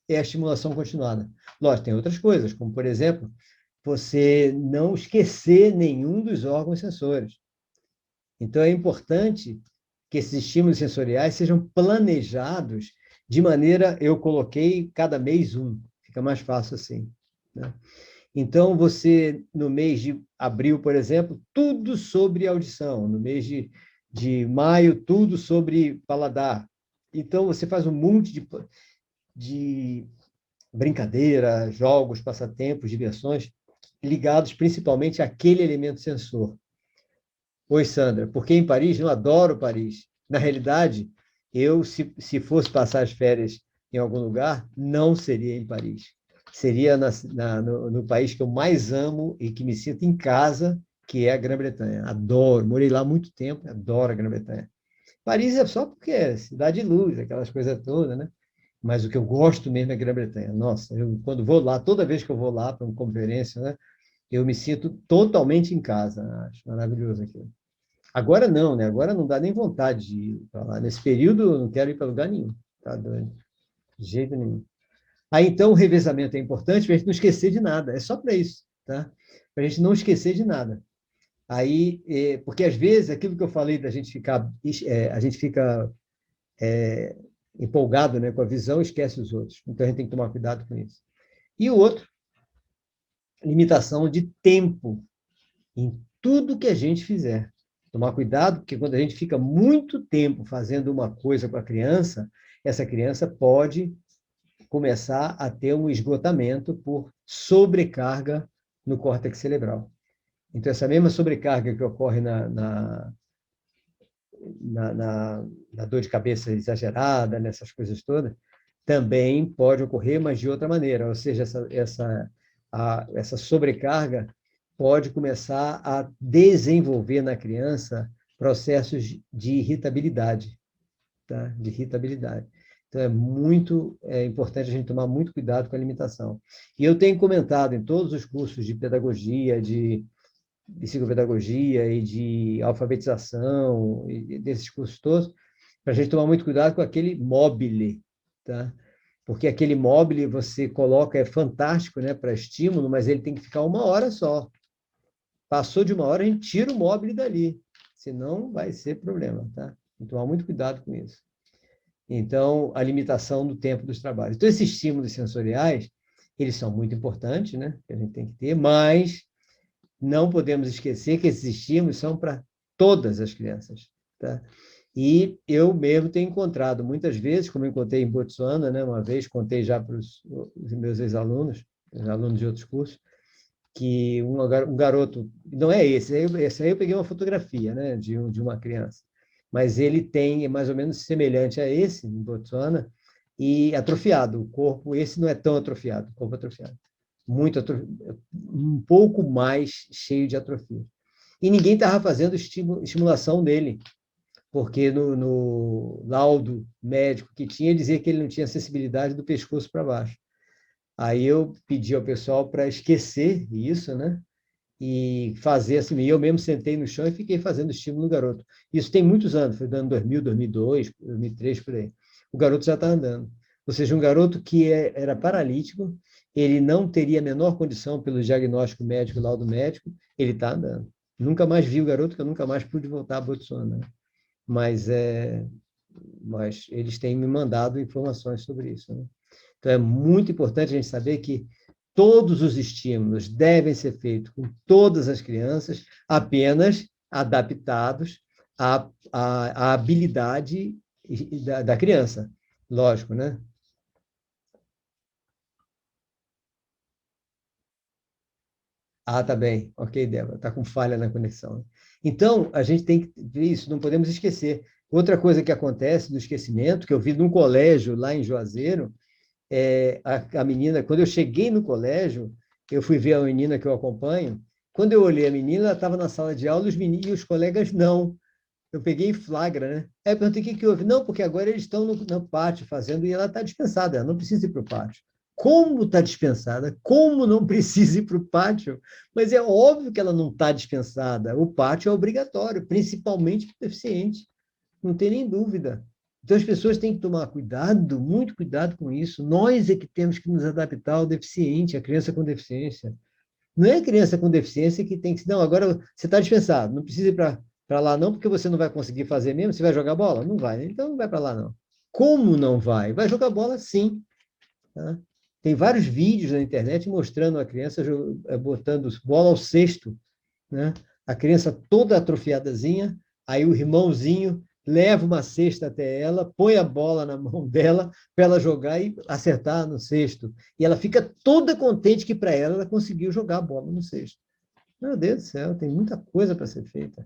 é a estimulação continuada. Lógico, tem outras coisas, como, por exemplo, você não esquecer nenhum dos órgãos sensores. Então, é importante que esses estímulos sensoriais sejam planejados de maneira, eu coloquei cada mês um, fica mais fácil assim, né? Então, você, no mês de abril, por exemplo, tudo sobre audição. No mês de maio, tudo sobre paladar. Então, você faz um monte de brincadeira, jogos, passatempos, diversões, ligados principalmente àquele elemento sensor. Oi, Sandra, porque em Paris, eu adoro Paris. Na realidade, eu, se fosse passar as férias em algum lugar, não seria em Paris. Seria no país que eu mais amo e que me sinto em casa, que é a Grã-Bretanha. Adoro, morei lá há muito tempo, adoro a Grã-Bretanha. Paris é só porque é cidade de luz, aquelas coisas todas, né? Mas o que eu gosto mesmo é a Grã-Bretanha. Nossa, quando vou lá, toda vez que eu vou lá para uma conferência, né, eu me sinto totalmente em casa. Acho maravilhoso aquilo. Agora não, né? Agora não dá nem vontade de ir para lá. Nesse período, eu não quero ir para lugar nenhum. Tá doido? De jeito nenhum. Aí, então, o revezamento é importante para a gente não esquecer de nada. É só para isso, tá? Para a gente não esquecer de nada. Aí, porque às vezes, aquilo que eu falei da gente ficar, a gente fica empolgado, né, com a visão e esquece os outros. Então, a gente tem que tomar cuidado com isso. E o outro, limitação de tempo em tudo que a gente fizer. Tomar cuidado, porque quando a gente fica muito tempo fazendo uma coisa com a criança, essa criança pode começar a ter um esgotamento por sobrecarga no córtex cerebral. Então, essa mesma sobrecarga que ocorre na dor de cabeça exagerada, nessas coisas todas, também pode ocorrer, mas de outra maneira. Ou seja, essa sobrecarga pode começar a desenvolver na criança processos de irritabilidade, tá? De irritabilidade. Então, é importante a gente tomar muito cuidado com a alimentação. E eu tenho comentado em todos os cursos de pedagogia, de psicopedagogia e de alfabetização, e desses cursos todos, para a gente tomar muito cuidado com aquele mobile, tá? Porque aquele mobile você coloca, é fantástico, né, para estímulo, mas ele tem que ficar 1 hora só. Passou de 1 hora, a gente tira o mobile dali, senão vai ser problema, tá? Tem que tomar muito cuidado com isso. Então, a limitação do tempo dos trabalhos. Então, esses estímulos sensoriais, eles são muito importantes, né? Que a gente tem que ter, mas não podemos esquecer que esses estímulos são para todas as crianças, tá? E eu mesmo tenho encontrado, muitas vezes, como eu encontrei em Botsuana, né? Uma vez, contei já para os meus ex-alunos, alunos de outros cursos, que um garoto, não é esse aí eu peguei uma fotografia, né? De uma criança, mas ele é mais ou menos semelhante a esse, em Botsuana, e atrofiado. O corpo, esse não é tão atrofiado, o corpo atrofiado. Um pouco mais cheio de atrofia. E ninguém estava fazendo estimulação dele, porque no laudo médico que tinha, dizia que ele não tinha acessibilidade do pescoço para baixo. Aí eu pedi ao pessoal para esquecer isso, né? E fazer assim. E eu mesmo sentei no chão e fiquei fazendo estímulo no garoto. Isso tem muitos anos, foi dando 2000, 2002, 2003, por aí. O garoto já está andando. Ou seja, um garoto que era paralítico, ele não teria a menor condição pelo diagnóstico médico, laudo médico, ele está andando. Nunca mais vi o garoto, que eu nunca mais pude voltar a Botsuana. Mas, mas eles têm me mandado informações sobre isso, né? Então, é muito importante a gente saber que todos os estímulos devem ser feitos com todas as crianças, apenas adaptados à habilidade da criança. Lógico, né? Ah, tá bem. Ok, Débora. Está com falha na conexão. Então, a gente tem que ver isso, não podemos esquecer. Outra coisa que acontece do esquecimento, que eu vi num colégio lá em Juazeiro, a menina, quando eu cheguei no colégio, eu fui ver a menina que eu acompanho, quando eu olhei a menina, ela estava na sala de aula, os meninos e os colegas não. Eu peguei em flagra, né? Aí eu perguntei o que houve. Não, porque agora eles estão no pátio fazendo e ela está dispensada, ela não precisa ir para o pátio. Como está dispensada? Como não precisa ir para o pátio? Mas é óbvio que ela não está dispensada. O pátio é obrigatório, principalmente para o deficiente. Não tem nem dúvida. Então, as pessoas têm que tomar cuidado, muito cuidado com isso. Nós é que temos que nos adaptar ao deficiente, à criança com deficiência. Não é a criança com deficiência que tem que... Não, agora você está dispensado, não precisa ir para lá não, porque você não vai conseguir fazer mesmo. Você vai jogar bola? Não vai, então não vai para lá não. Como não vai? Vai jogar bola sim. Tá? Tem vários vídeos na internet mostrando a criança botando bola ao cesto, né? A criança toda atrofiadazinha, aí o irmãozinho leva uma cesta até ela, põe a bola na mão dela para ela jogar e acertar no cesto. E ela fica toda contente que para ela conseguiu jogar a bola no cesto. Meu Deus do céu, tem muita coisa para ser feita.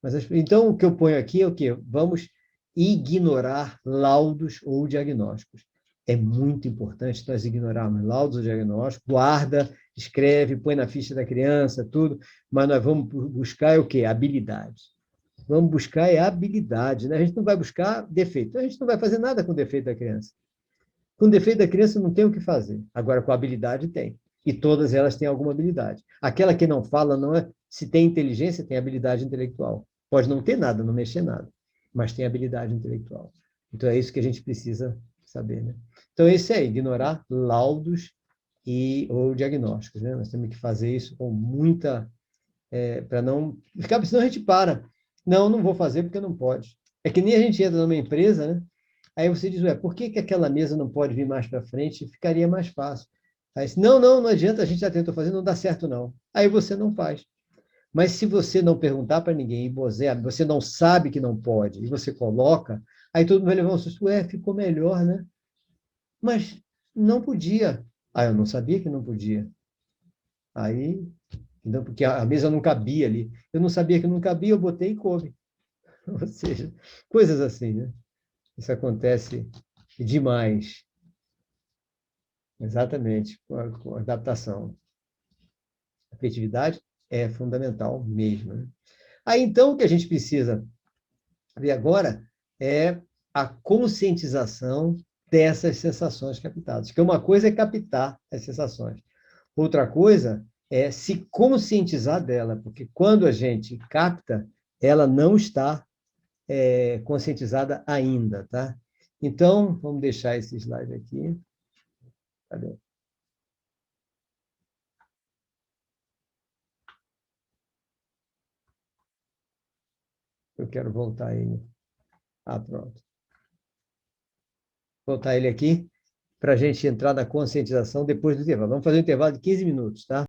Mas, então, o que eu ponho aqui é o quê? Vamos ignorar laudos ou diagnósticos. É muito importante nós ignorarmos laudos ou diagnósticos, guarda, escreve, põe na ficha da criança, tudo, mas nós vamos buscar o quê? Habilidade. Vamos buscar habilidade, né? A gente não vai buscar defeito. A gente não vai fazer nada com o defeito da criança. Com o defeito da criança não tem o que fazer. Agora, com a habilidade, tem. E todas elas têm alguma habilidade. Aquela que não fala, não é... Se tem inteligência, tem habilidade intelectual. Pode não ter nada, não mexer nada, mas tem habilidade intelectual. Então, é isso que a gente precisa saber, né? Então, esse é ignorar laudos ou diagnósticos, né? Nós temos que fazer isso com muita... para não... Senão a gente para. Não, não vou fazer porque não pode. É que nem a gente entra numa empresa, né? Aí você diz, ué, por que aquela mesa não pode vir mais para frente? Ficaria mais fácil. Aí, não adianta, a gente já tentou fazer, não dá certo não. Aí você não faz. Mas se você não perguntar para ninguém, e você não sabe que não pode, e você coloca, aí todo mundo vai levar um susto, ficou melhor, né? Mas não podia. Ah, eu não sabia que não podia. Aí, não, porque a mesa não cabia ali. Eu não sabia que não cabia, eu botei e coube. Ou seja, coisas assim, né? Isso acontece demais. Exatamente, com a adaptação. A afetividade é fundamental mesmo, né? Aí, então, o que a gente precisa ver agora é a conscientização dessas sensações captadas. Porque uma coisa é captar as sensações, outra coisa é se conscientizar dela, porque quando a gente capta, ela não está conscientizada ainda, tá? Então, vamos deixar esse slide aqui. Cadê? Eu quero voltar ele. Ah, pronto. Voltar ele aqui para a gente entrar na conscientização depois do intervalo. Vamos fazer um intervalo de 15 minutos, tá?